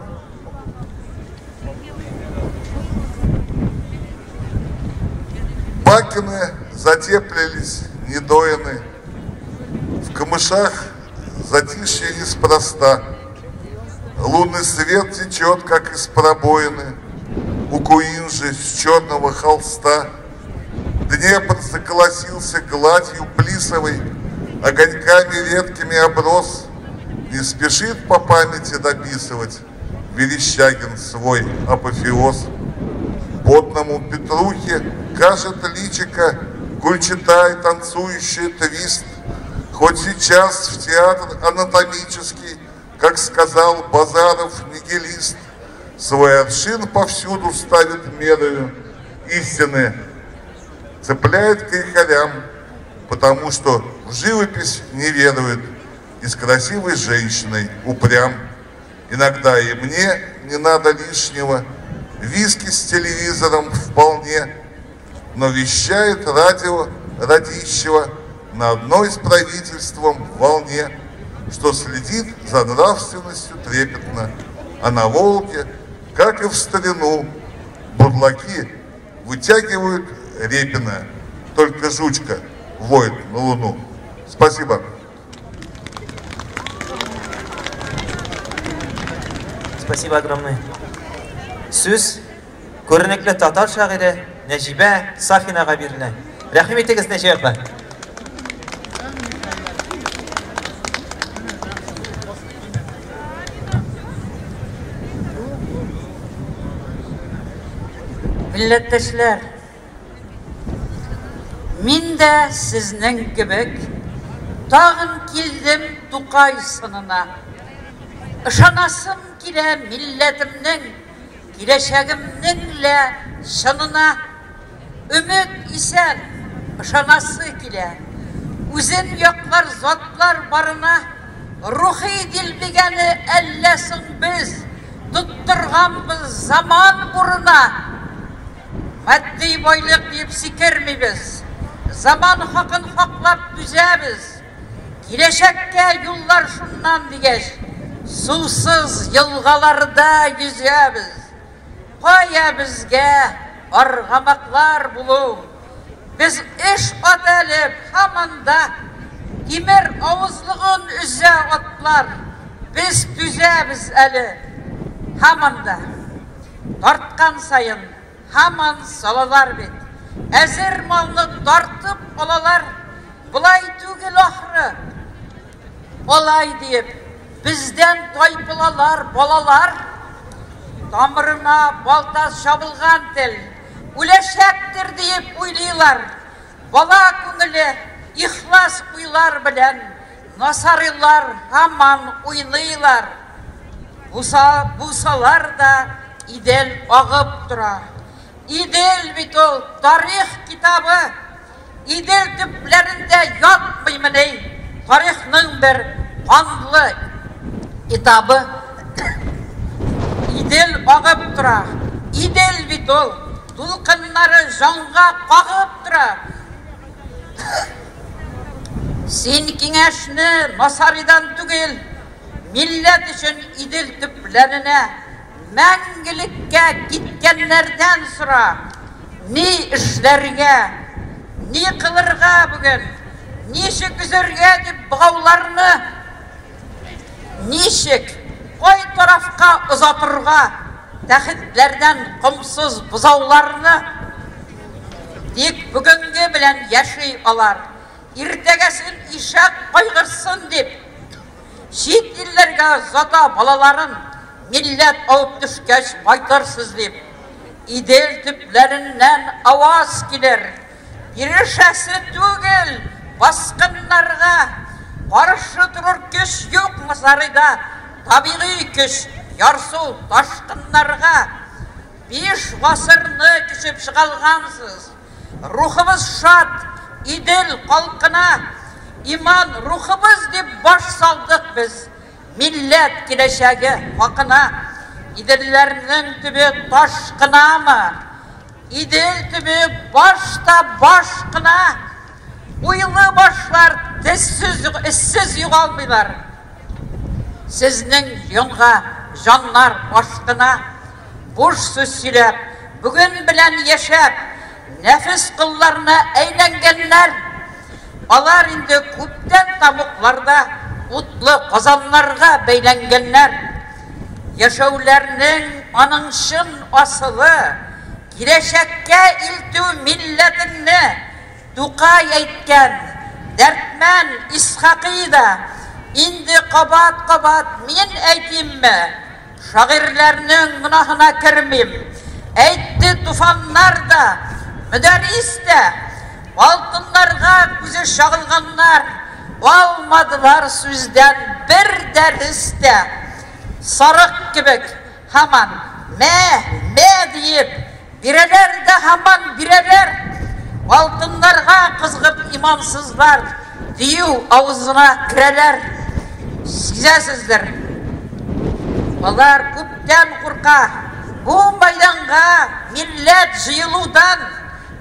Бакины затеплились, недоины, в камышах затишье неспроста. Лунный свет течет, как из пробоины, у Куинжи с черного холста. Днепр заколосился гладью плисовой, огоньками редкими оброс. Не спешит по памяти дописывать Верещагин свой апофеоз. Потному Петрухе кажет личико Гульчатай, танцующий твист. Хоть сейчас в театр анатомический, как сказал Базаров нигилист, свой аршин повсюду ставит мерою истины, цепляет к ихарям, потому что в живопись не верует и с красивой женщиной упрям. Иногда и мне не надо лишнего, виски с телевизором вполне, но вещает радио Радищева на одной с правительством волне, что следит за нравственностью трепетно, а на Волге, как и в старину, бурлаки вытягивают Репина, только жучка воет на луну. Спасибо. Спасибо огромное. Сөз көрнекле татар шагыйре Нәҗибә Сафинага бирелә. Рәхим итегез, Нәҗибә апа. Милләттәшләр, мин дә сезнең кебек тагын килдем Тукай сынына. Ышанасым килә милләтемнең, киләчәгемнең лә шынына. Өмет исән, ышанасы килә. Үзен яклар затлар барына, рухи дилбегәне әлләсен без, тоттырганбыз заман бурына. Матди байлык дип сикермибез, заман хакын хаклап түзәбез. Киләчәккә юллар шуннан дигәч, сусыз елгаларда yüzәбез. Кая безгә аргамаклар булу, без эш аталып һаманда, тимер авызлыгын үзә атлар, без түзәбез әле һаманда. Тарткан сайын һаман салалар бит, әзер малны тартып алалар, булай түгел ахры, алай диеп бізден тайпылалар балалар. Тамырына балтас шабылған тел, үләшәктір дейіп уйлайлар. Бала күңілі ихлас уйлар білән, насарылар һаман уйлайлар. Бусалар да идел ағып тұра. Идел бит ол тарих китабы, идел төпләрендә ятмыймыни, тарихның бір қанлы китабы. Идел ағып тұра, идел бит ол, дулқыннары жанға қағып тұра. Сен кеңешні насаридан түгел, милләт үшін идел төпләренә, мәңгілікке кеткенлерден сұра. Ни ішлерге, ни қылырға бүгін, нешік үзерге деп бұғауларны, нешік қой тарафқа ұзатырға, тәхітлерден құмсыз бұзауларны, тек бүгінге білән яшай алар. иртегесін ишак қойғырсын деп, шет елдерге зата балаларын милләт ауып түшкәш байтарсыз деп, идел түплерінен аваз келер, ирешәсі түгел басқынларға, қаршы тұрыр күш жоқ масарыда, табиғи күш ярсу ташқынларға, 5 ғасырны кішіп шығалғансыз, рухымыз шат, идел қалқына, иман рухымыз деп баш салдық біз, милләт келешегі вақына, иделлерінің түбі ташқына ма, идел түбі башта башқына, ойлы башлар іссіз юғалмайлар. Сізнің жонға жанлар башқына, бош сөз сөйлеп, бүгін білән ешеп, нәфіс қылларына әйленгенлер, алар инде көптен тамуқларда ұтлы қазанларға бәйленгенлер, яшаулерінің аныңшын асылы, келешекке илту милләтінні Туқай әйткен, дәртмен Исхақида, инде қабат-қабат мен әйтемме, шағирлерінің мұнахына кірмем, әйтті туфанлар да, мүдәрис де, алтынларға күзі шағылғанлар, алмадылар сөзден бір дәрісті, сарық кебек, хаман, мә дейіп, бірелер де хаман бірелер, алтынларға қызғып имансызлар, дию ауызына кірелер, сезесіздер. Олар көптен құрқа, бұл майданға милләт жиылудан,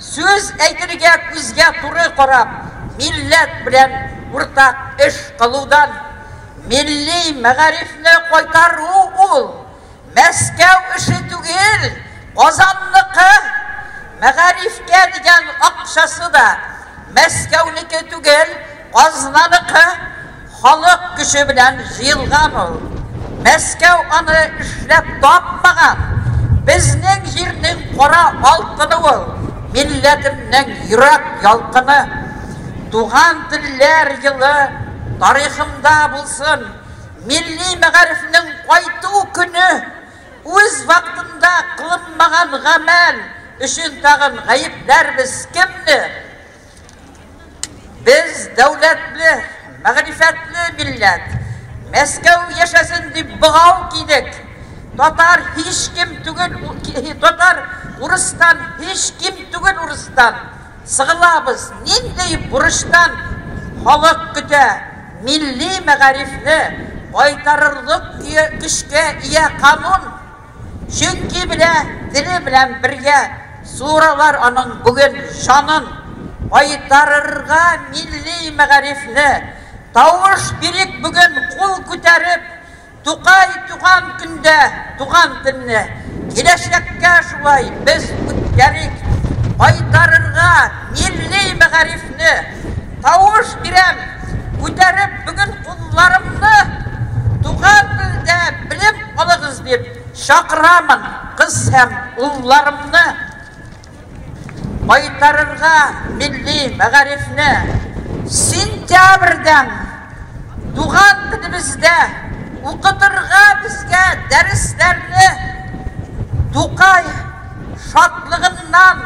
сөз әйтірге күзге тұры қорап, милләт білен ұртақ іш қылудан, милли мәғарифні қойтару ол, Мәскәу іші түгел, Қазанлықы, мәғарифке деген ақшасы да, Мәскәунікі түгел, Қазанлықы, халық күші білен жиылған ол. Мәскәу аны ішлеп тапмаған, біздің жерінің қора алтыны ол, милләтімнің юрак ялқыны. Туған тіллер жылы тарихымда болсын, милли мәғарифінің қайту күні, өз вақтында қылынмаған ғамәл үшін тағын ғайыплар біз кімді? Біз дәулетлі, мәғрифетлі милләт, Мәскәу ешәсін деп бұғау кейдік. Татар еш кем түгіл, татар ұрыстан, еш кем түгіл ұрыстан. Сығылабыз, нендей бұрыштан халық күті, милли мәғарифні, қайтарырлық күшке ие қанун. Шүнкі біле, ділі білен бірге, суралар оның бүгін жанын. Қайтарырға милли мәғарифні, тауыш берек бүгін қол көтеріп, Туқай туған күнде, туған күнне, келешекке шулай біз өткерік. Қайтарырға милли мәғарифні, тауыш берем, көтеріп бүгін қолларымны, туған тілде білім алығыз деп шақырамын қыз һәм ұлларымны. Қайтарырға милли мәғарифні, сентябрьден туған тілімізде оқытырға бізге дәрістерні, Туқай шатлығынан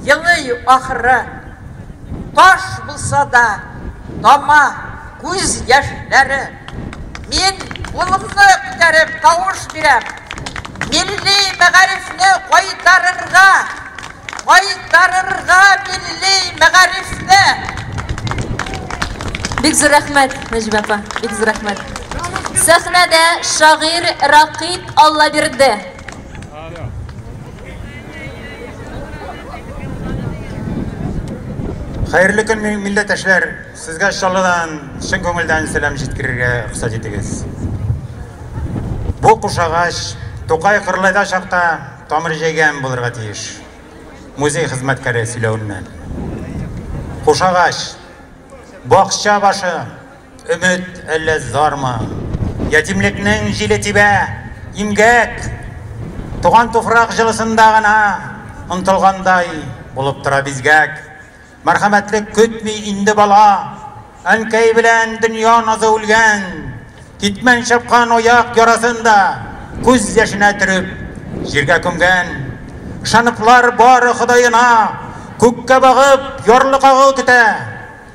елі ақыры, таш болса да дама көз яшьләре. Мен ұлымны көтеріп тауыш берем, милли мәғарифні қайтарырға милли мәғарифні. Бик зур рәхмәт, Нәҗиб апа, бик зур рәхмәт. Сәхнәдә шагыйр Рақип Аллабирде. Хайырлы көн, милләттәшләр, сезгә шалыдан, шын күңелдән сәлам җиткерергә рөхсәт итегез. Бу кушагач Тукай кырлайда чакта тамыр җәйгән булырга тиеш. Музей хезмәткәре сөйләвеннән. Кушагач, бакча башы, өмет әллә зарма, ятимлекнең җиле тибә, имгәк, туган туфрак җылысында гына ынтылгандай булып тора бизгәк. Merhametlik kütmi indi bala, Ankay bilen dünya nazı ulgen, Gitmen şapkan oyak yarasında, Kuz yaşına türüp, Jirge kümgen, Şanıplar bar Xudayına, Kökke bağıp, yorlu qağı küte,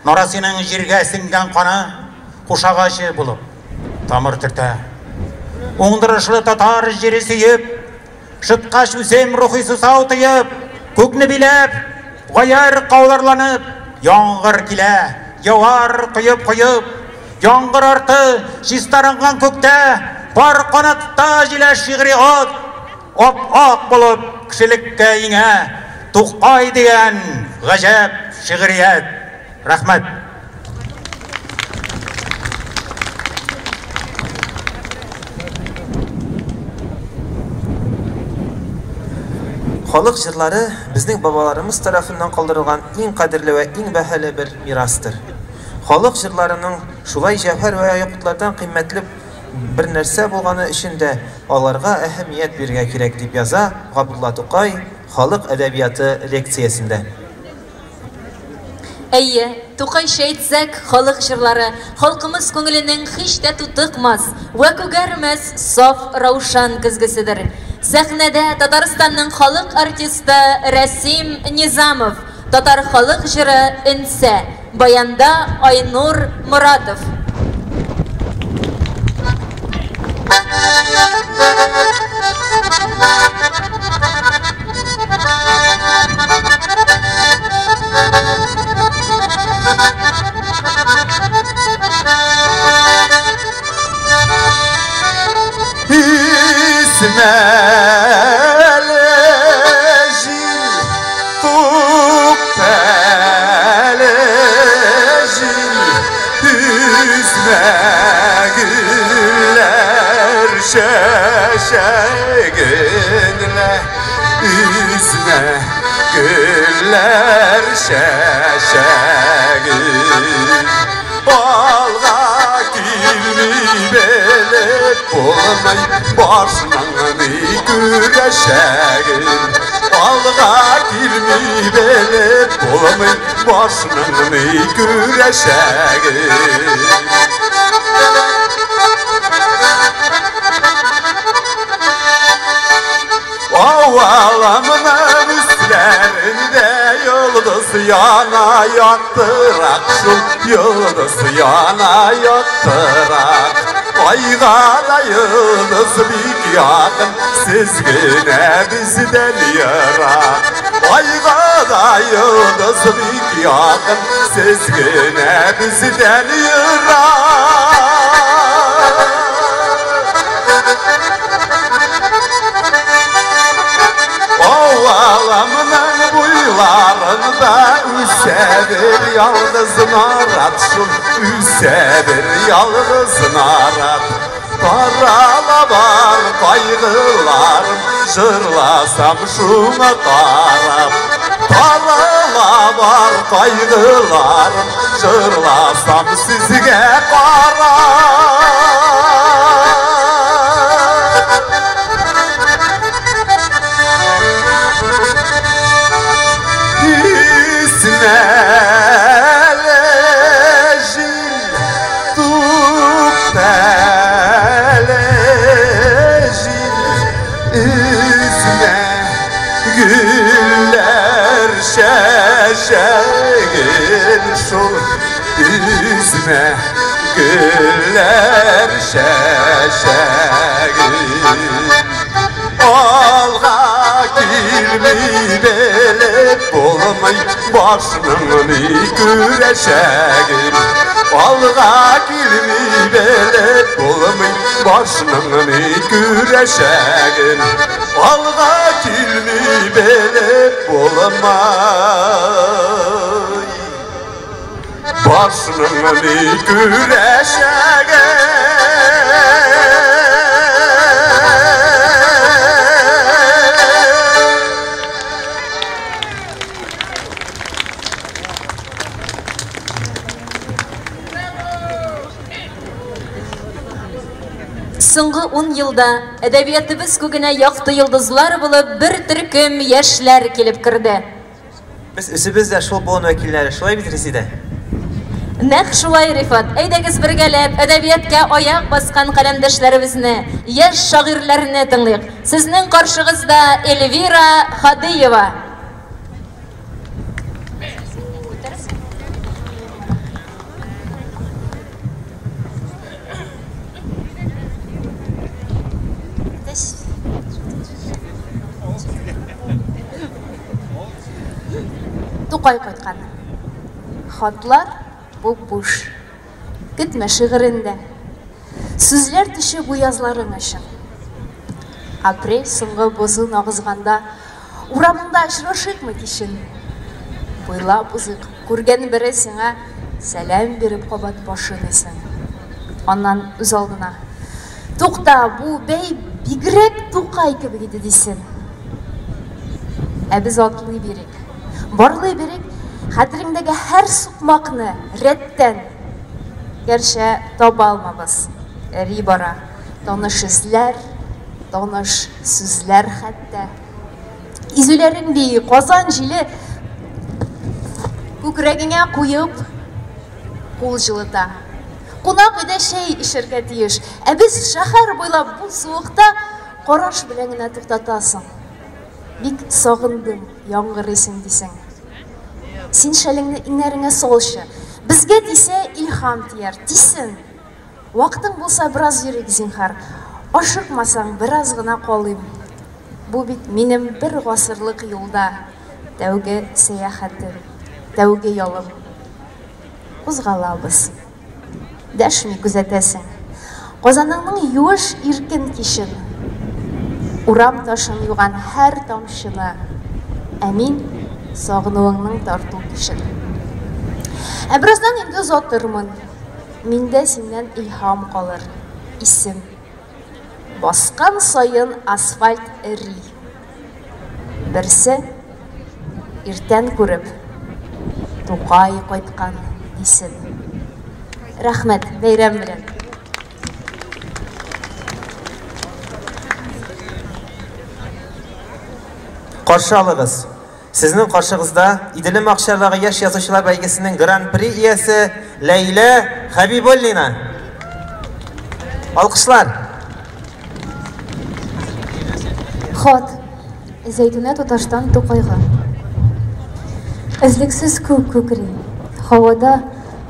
Norasının jirge singen kanı, Kuşağaşı bulup, tamır tırta. Oңдырышлы татар жері сүйіп, Шытқаш үсем рухисы саутыйып, Көкні білеп, ғайар қауларланып, Яңғыр келе, яуар құйып-құйып, Яңғыр арты шистарынған көкте, Бар қанатта желе шиғри от, Оп-оқ болып кішілікке еңе, Тұқпай деген ғажап шиғриет. Рахмет. Халык җырлары безнең бабаларыбыз тарафыннан калдырылган иң кадерле ва иң бәһале бер мирастыр. Халык җырларының шулай җәвһәр ва якутлардан кыйммәтле бер нәрсә булганы өчен дә аларга әһәмият бирергә кирәк дип яза Габдулла Тукай халык әдәбияты лекциясендә. Әйе, Тукай шәйтсәк, халык җырлары халкымыз күңеленең һич тә тутыкмас ва күгәрмәс саф раушан көзгесидер. Сәхнәдә Татарстанның халык артисты Рәсим Низамов, татар халык җыры Инсә, баянда Айнур Моратов. Güller şəşəgin Balğa kilmi belib Olmay başlanı güreşəgin Balğa kilmi belib Olmay başlanı güreşəgin Ovalamın üstlerinde yıldız yana yattırak Şu yıldız yana yattırak Ayğada yıldız bir yakın Sizgine bizden yırak Ayğada yıldız bir yakın Sizgine bizden yırak Ovalamının buylarında Üsebir yalnız narat Şun üsebir yalnız narat Parala var kaygılarım Jırlasam şuna taraf Parala var kaygılarım Jırlasam sizge qarab Şəşəgin şul üzmə güller şəşəgin Alğa kilmi belib olmay başını güreşəgin Alğa kilmi belib olmay başını güreşəgin Alğa kilmi belib olmay başını güreşəgin Соңгы 10 елда әдәбиятыбыз күгенә якты йолдызлар булып бер төркем яшьләр килеп керде. Biz үзебез дә шул буын вәкилләре, шулай бит Резида? Нәкъ шулай, Рифат. Әйдәгез бергәләп әдәбиятка аяк баскан каләмдәшләребезне, яшь шагыйрьләрне тыңлыйк. Сезнең каршыгызда Эльвира Хадыева. Тукай кайткан. Хатлар буш. Көтмә шигырендә. Сүзләр төше бу язларың өчен. Апрель соңгы бозын агызганда урамында очрашыкмы кишен. Буйлап узык күргән бере сиңа сәлам биреп кабат башын исең. Аннан үз алдына. Тукта, бу бей бигрәк Тукай кебек иде дисен. Ә без атлый бирик. Барлый бирик, хәтереңдәге һәр сукмакны рәттән гәршә таба алмабыз. Эри бара. Таныш эзләр, таныш сүзләр хәтта. Изүләрең ди, Казан җиле күкрәгеңә куеп кул җылыта. Кунак өйдә шәй эчәргә тиеш. Ә без шәһәр буйлап бу суыкта караш белән генә туктатасың. Бик сагындым, яңгыр исең дисең. Син шәлеңне иңнәреңә салчы. Безгә дисә илһам тияр, дисен. Вакытың булса бераз йөрик зинһар. Ашыкмасаң бераз гына калыйм. Бу бит минем бер гасырлык юлда тәүге сәяхәтем, тәүге ялым. Кузгалабыз. Дәшми күзәтәсең. Казаныңның юеш иркен кишен. Урам ташын юган һәр тамчыны. Ә мин сагынуыңның тарту кишен. Ә бераздан инде озатырмын. Миндә синнән илһам калыр. Исем. Баскан сайын асфальт эри. Берсе иртән күреп Тукай кайткан дисен. Рәхмәт, бәйрәм белән. Каршы алыгыз. Сезнең каршыгызда Иделем Акчардагы яшь язучылар бәйгесенең гран-при иясе Ләйлә Хәбибуллина. Алкышлар. Хат. Зәйтүнә Туташтан Тукайга. Эзлексез күк күкри. Һавада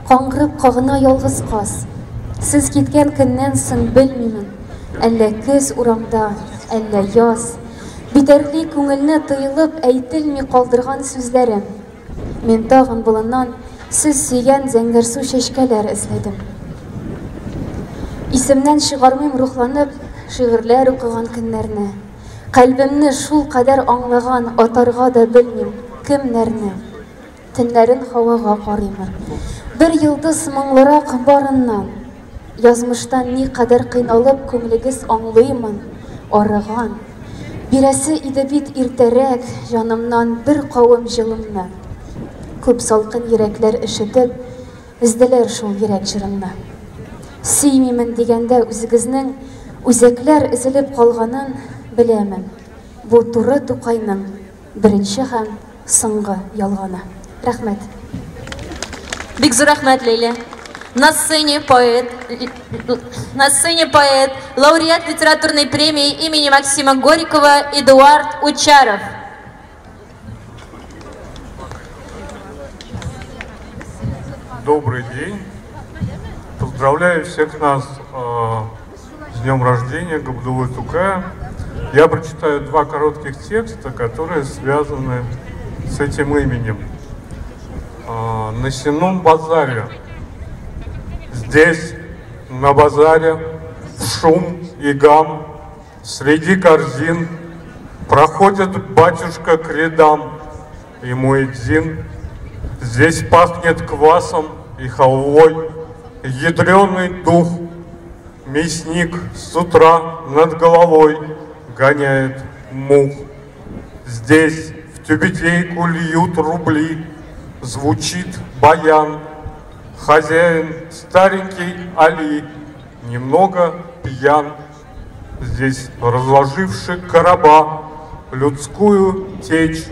каңгырып кагына ялгыз каз. Сез киткән көннән соң белмимен. Әллә көз урамда, әллә яз. Битәрли күңелне тыйылып әйтелми калдырган сүзләрем. Мен тагын болыннан сез сөйгән зәңгәр су чәчкәләр эзләдем. Исемнән чыгармыйм рухланып шигырьләр укыган көннәрне. Калбымны шул кадәр аңлаган атарга да белмим кемнәрне. Төннәрен һавага карыймын. Бер йылдыз моңлырак барыннан. Язмыштан ни кадәр кыйналып күңлегез аңлыймын. Арыган. Бирәсе иде бит иртәрәк җанымнан бер кавым җылымны. Күп салкын йөрәкләр ишетеп, изделәр шул йөрәк җырымны. Сөймимен дигәндә үзегезнең үзәкләр изелеп калганын беләмен. Бу туры Тукайның беренче һәм соңгы ялганы. Рәхмәт. Бик зур рәхмәт, Ләйлә. На сцене поэт, лауреат литературной премии имени Максима Горького Эдуард Учаров. Добрый день. Поздравляю всех нас с днем рождения Габдуллы Тукая. Я прочитаю два коротких текста, которые связаны с этим именем. На Сенном базаре. Здесь, на базаре, шум и гам, среди корзин проходит батюшка к рядам и муэдзин. Здесь пахнет квасом и халвой, ядреный дух. Мясник с утра над головой гоняет мух. Здесь в тюбетейку льют рубли, звучит баян. Хозяин старенький Али, немного пьян. Здесь разложивший короба, людскую течь,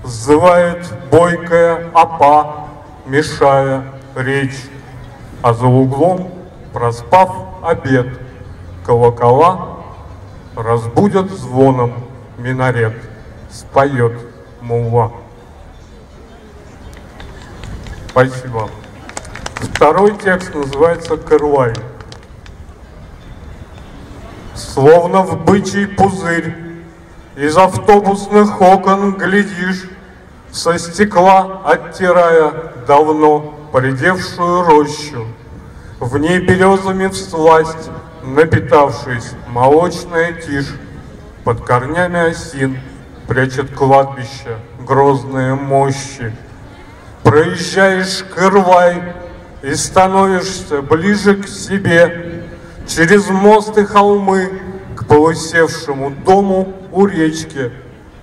сзывает бойкая апа, мешая речь, а за углом, проспав обед, колокола разбудят звоном минарет, споет мулла. Спасибо. Второй текст называется «Кырлай». Словно в бычий пузырь из автобусных окон глядишь, со стекла оттирая давно поредевшую рощу. В ней березами всласть, напитавшись, молочная тишь, под корнями осин прячет кладбище грозные мощи. Проезжаешь Кырлай и становишься ближе к себе, через мост и холмы к полусевшему дому у речки.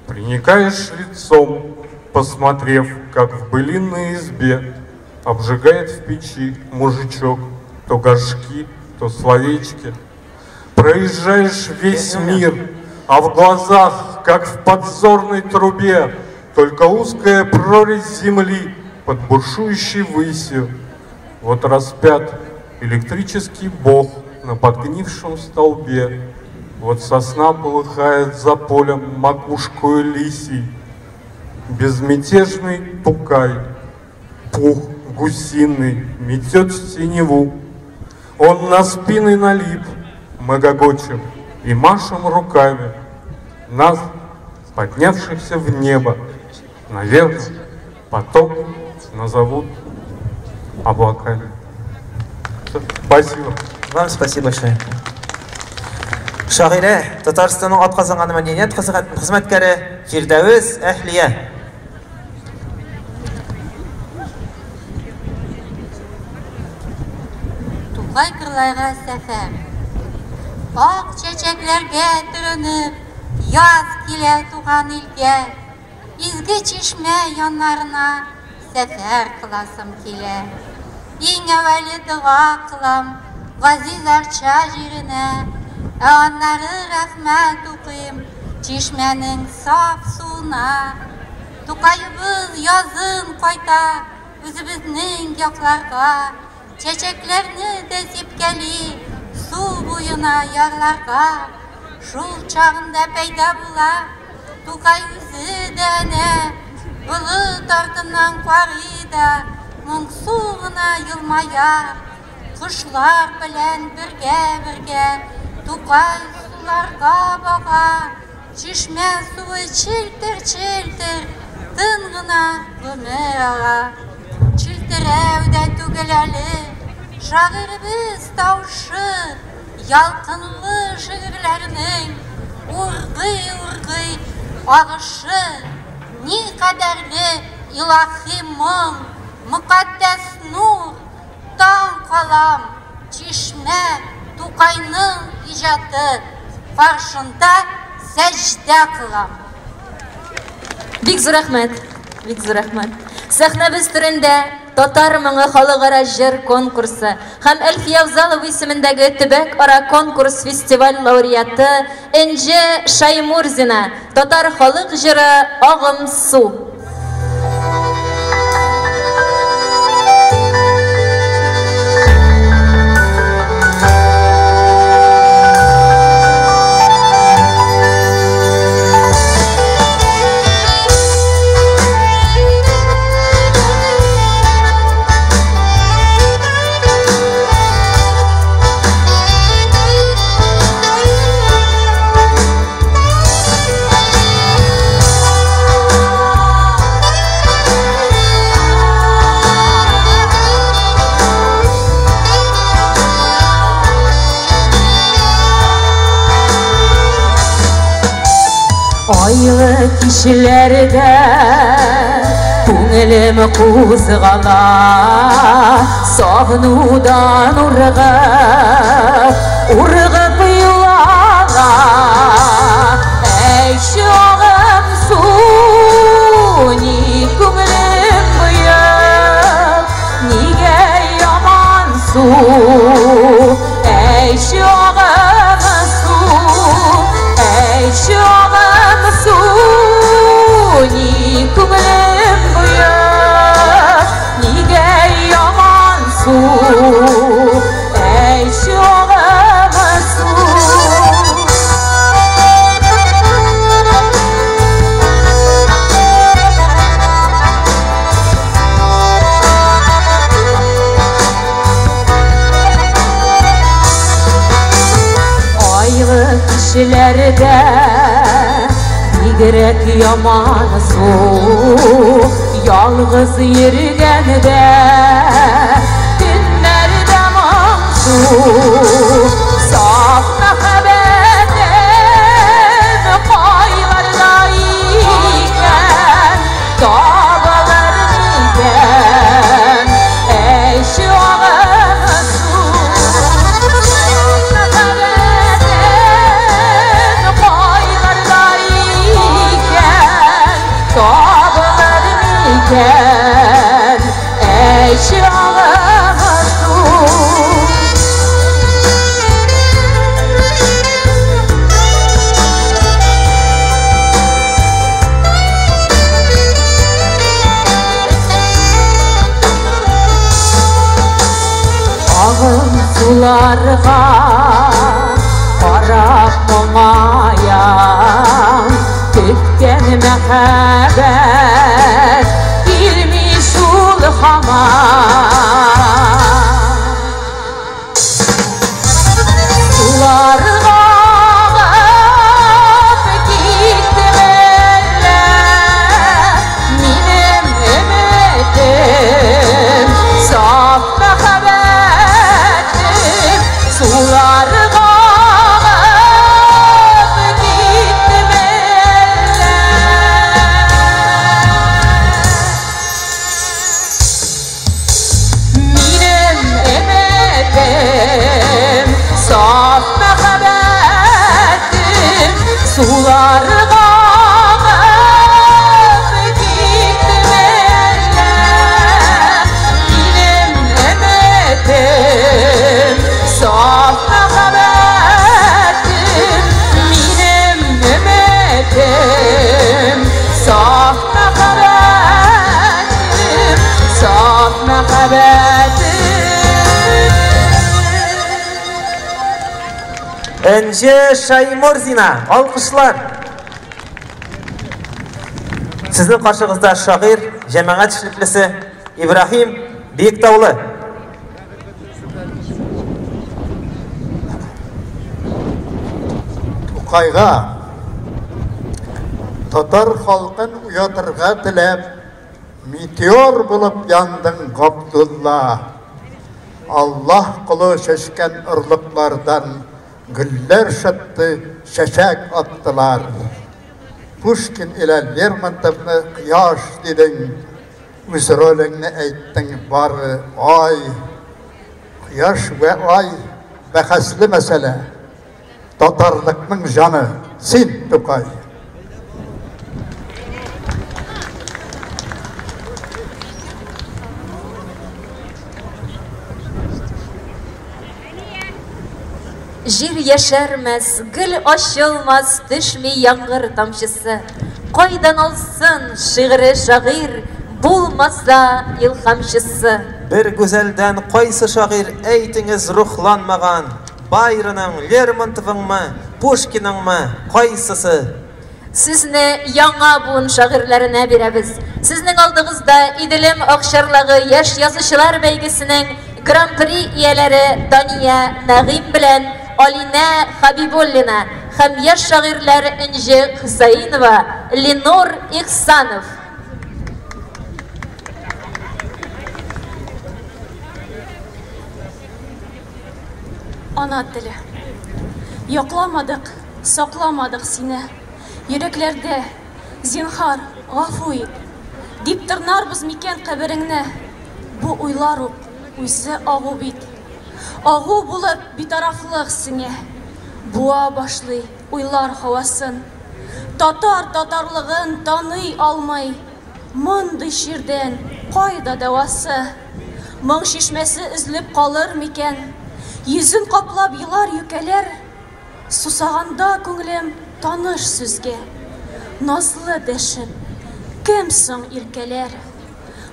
Приникаешь лицом, посмотрев, как в былинной избе обжигает в печи мужичок то горшки, то словечки. Проезжаешь весь мир, а в глазах, как в подзорной трубе, только узкая прорезь земли под бушующей высью. Вот распят электрический бог на подгнившем столбе. Вот сосна полыхает за полем макушкою лисий. Безмятежный тукай, пух гусиный, метет синеву. Он на спины налип, мы гогочем и машем руками. Нас, поднявшихся в небо, наверное, потом назовут облаками. Спасибо. Вам спасибо большое. Шагыйре, Татарстанның атказанган мәдәният хезмәткәре Фирдәвес Әһлия. Тукай Кырлайга сәфәр. Ак чәчәкләргә төренеп, яз килә туган илгә. Изге чишмә яннарына сәфәр кыласым килә. Иң әвәле дуа кылам Газиз Арча җиренә. Аннары рәхмәт укыйм чишмәнең саф суына. Тукайыбыз язын кайта үзебезнең якларга. Чәчәкләрне дә сипкәли су буена ярларга. Шул чагында пәйда була Тукай үзе дә әнә. Болыт артыннан карый да моңсу гына елмая. Кошлар белән бергә Тукай суларга бага. Чишмә суы челтер-челтер тын гына гомер ага. Челтерәү дә түгел әле шагыйрыбыз таушы. Ялкынлы шигырьләрнең ургый-ургый агышы. Ни кадәрле илаһи моң, мөкаддәс нур, таң калам, чишмә, Тукайның иҗаты, каршында сәҗдә кылам. Бик зур рәхмәт, бик зур рәхмәт. Сәхнәбез түрендә Татар моңы халыкара җыр конкурсы һәм Әлфия Авзалова исемендәге төбәк ара конкурс фестиваль лауреаты Энҗе Шаймурзина, Татар халык җыры Агым су. Айлы кишләрдә күңелем кузгала, сагынудан ургып юлага. Әй чагым су, ни күңелем буяп, нигә яман су. Әй чагым су, әй чагым су, ни күңелем Бигрәк яман су, ялгыз йөргәндә, төннәрдә моңсу, саф мәхәббәтем кайларда икән, табылыр микән, әй чагым су. Ey çağımı su. Ağın sularga qarab muңaям, көткән мәхәббәт килми шул һаман. Суларга агып киттем әллә, минем өметем, саф мәхәббәтем, суларга saf məxəbətim, sularga ağıb gittim əllə. Benim ümidim, saf məxəbətim, benim ümidim, saf məxəbətim, saf məxəbətim. Энже Шайморзина, алқышлар. Сіздің қаршығызда шағир, жәмәғат ішіліклісі Ибрахим Бектаулы. Тұқайға татар халқын ұятырға тілеп, метеор болып яндың Ғабдулла. Аллах құлы шешкен ұрлықлардан güller şattı, şeşek attılar. Pushkin ile Lermontov'ni kıyaş dedin, öz rolünü eyttin bari ay. Kıyaş ve ay bahaslı mesele. Tatarlıkның canı, sen Tukay. Жир яшәрмәс, гөл ашылмас, төшми яңгыр тамчысы. Кайдан алсын шигъри шагыйр, булмаса илһамчысы. Бер гүзәлдән кайсы шагыйр әйтеңез рухланмаган? Байрының, Лермонтовыңмы, Пушкиныңмы, кайсысы? Сезне яңа буын шагыйрьләренә бирәбез. Сезнең алдыгызда Иделем Акчарлыгы яшь язучылар бәйгесенең гран-при ияләре Дания Нәгыйм белән Алина Хабибуллина һәм яшь шагыйрьләр Инҗе Хусаинова, Ленор Ихсанов. Ана теле. Якламадык, сакламадык сине. Йөрәкләрдә зинһар, гафу ит. Дип тырнарбыз микән кабереңне. Бу уйлар үзе агу бит. Агу булып битарафлык сиңә. Буа башлый уйлар һавасын. Татарлыгын таный алмай. Мондый ширдән кайда дәвасы? Моң шишмәсе излеп калыр микән? Йөзен каплап елар юкәләр. Сусаганда күңелем таныш сүзгә. Назлы дәшеп, кем соң иркәләр?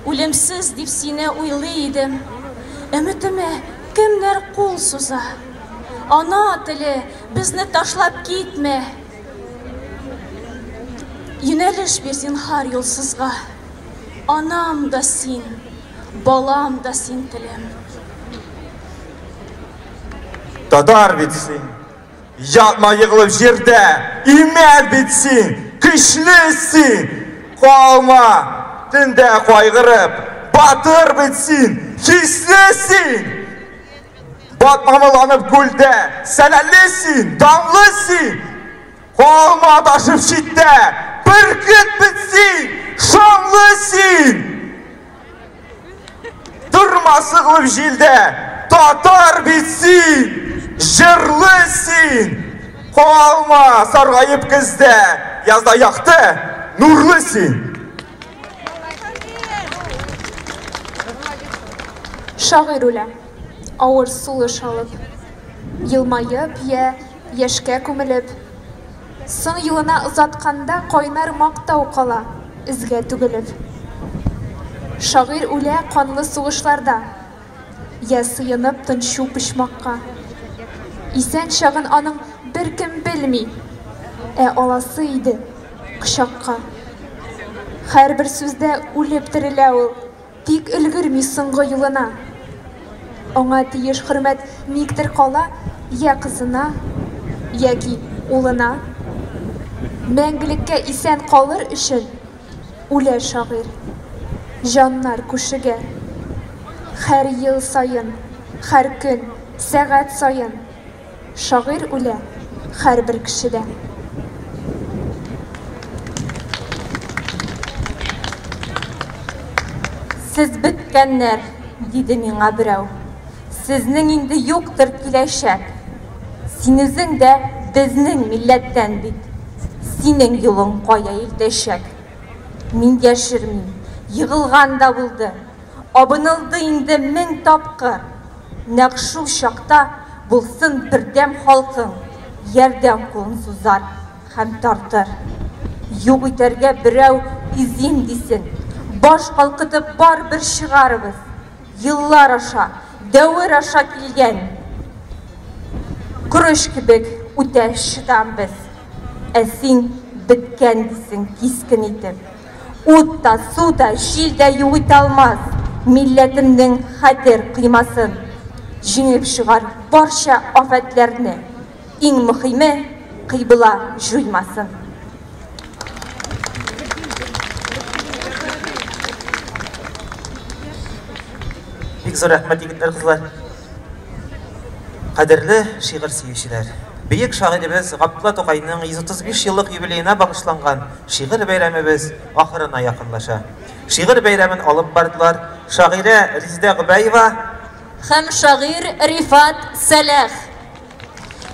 Үлемсез дип сине уйлый идем. Өметемә кемнәр кул суза? Ана теле, безне ташлап китмә. Юнәлеш бир зинһар юлсызга. Анам да син, балам да син телем. Татар бит син, ятма егылып җирдә, имәр бит син, Güçlüsün, kalma, dinde kaygırıp, batır bitsin, hislesin. Batmamalanıp gülde, senellisin, damlısın. Kalma taşıp şitte, bir gün bitsin, şanlısın. Durma sıkılıp jilde, tatar bitsin, jırlısın. Kalma sargayıp kızda, yazda yaktı, nurlısın. Şair öyle, ağır suluş alıp, yılmayıp ya yeşke kömülüp, son yılına uzatkanda koynar maktau kala, izge tügülüp. Şair öyle kanlı suluşlarda, ya sıyınıp tınşu pişmakka. İsen şağın anın bir kim bilmi, olasıydı kışakka. Her bir sözde ölüp dirileu, tik ülgürmi sıngı yılına. Ona tiyiş hürmet miktir kala, ya kızına, ya ki uluna. Мәңгелеккә исән калыр өчен үлә шагыйрь. Жаннар күшегә. Һәр ел сайын, һәр көн, сәгать сайын шагыйрь үлә һәр бер кешедә. Siz bitkәннәр, диде миңа берәү. Сезнең инде юктыр киләчәк. Син үзең дә безнең милләттән бит. Синең юлың кая илтәчәк. Мин яшермим, йыгылганда булды. Абынылды инде 1000 тапкыр. Нәкъ шул чакта булсын бердәм халкың, ярдәм кулын сузар һәм тартыр. Юк итәргә берәү изин дисен. Баш калкытып бар бер чыгарыбыз. Йыллар аша, дәвер аша килгән. Көрөш кебек үтә шыдан без. Син биткән дисең кискен итеп. Ут та, су да, җил дә юыта алмас милләтемнең хәтер кыймасын. Җиңеп чыгар барча афәтләрне. Иң мөһиме кыйбла җуймасын. Бик зур рәхмәт егетләр, кызлар. Кадерле шигырь сөючеләр. Бөек шагыйребез Габдулла Тукайның 135 еллык юбилеена багышланган шигырь бәйрәмебез ахырына якынлаша. Шигырь бәйрәмен алып бардылар шагыйрә Резидә Гобаева һәм шагыйрь Рифат Салах.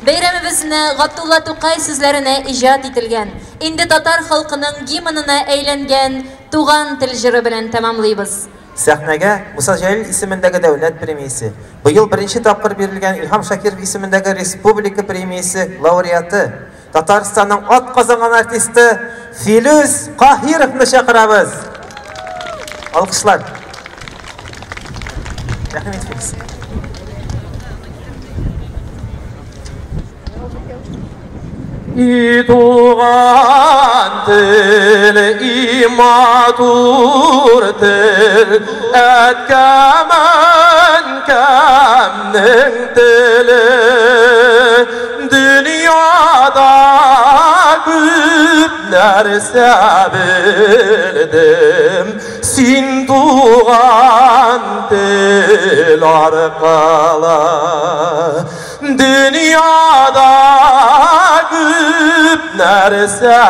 Бәйрәмебезне Габдулла Тукай сүзләренә иҗат ителгән, инде татар халкының гимнына әйләнгән туган тел җыры белән тәмамлыйбыз. Сәхнәгә Муса Җәлил исемендәге дәүләт премиясе, быел беренче тапкыр бирелгән Илһам Шакиров исемендәге республика премиясе лауреаты, Татарстанның ат казанган артисты Филүс Каһировны чакырабыз. Алкышлар. Рәхмәт Филүс. İtuğan tel, imatur tel, etkemen kemnin teli. Dünyada küp nerse bildim, sin tuğan tel arkala. Dünyada küp nerse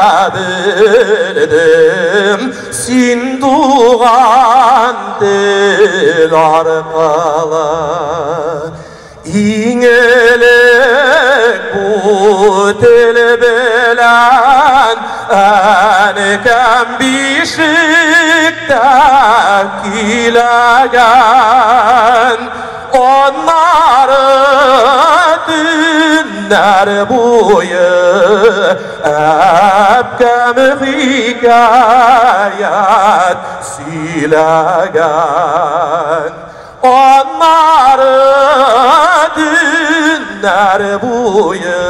bildim, sin tuğan tel arkala. İngelek bu tel bilen enikem bişikte kilagen. Onları dünler boyu ebkem hikayet silagen. Onları dünler boyu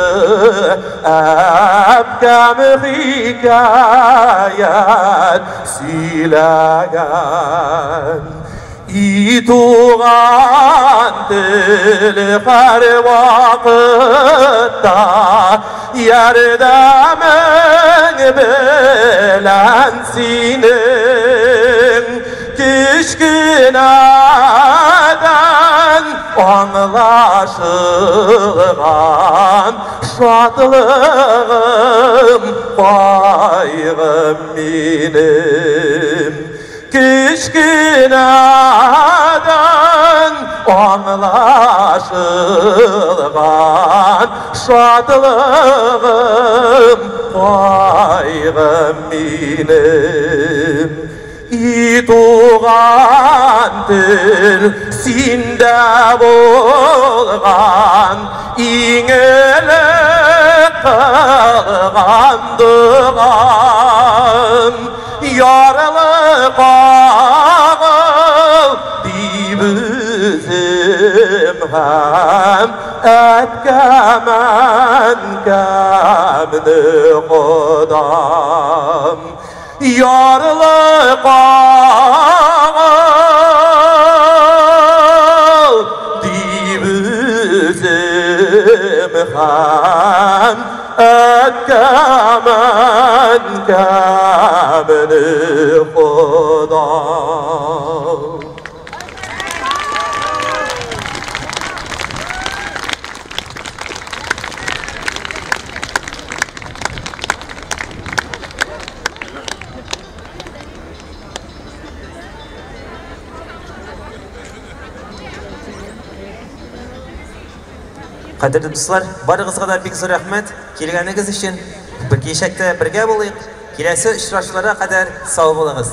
ebkem hikayet silagen. İtuğan dil her vakitte yerdemen мен сенің кішкенәден аңлашылған шатлығым қайғым менің кішкенәден аңлашылған шатлығым қайғым менің и туған тіл сенде болған еңілік қылған дұғам ярылық ағыл деп өзім һәм әткәмән кәмді құдам ярылық ағыл деп өзім һәм әткәмән кәмді құдам. Қадірлі достар, барыңызға да бек зор рахмет. Келгеніңіз үшін бір кешекте бірге болайық. Келесі ұшырашуларға қадар сау болыңыз.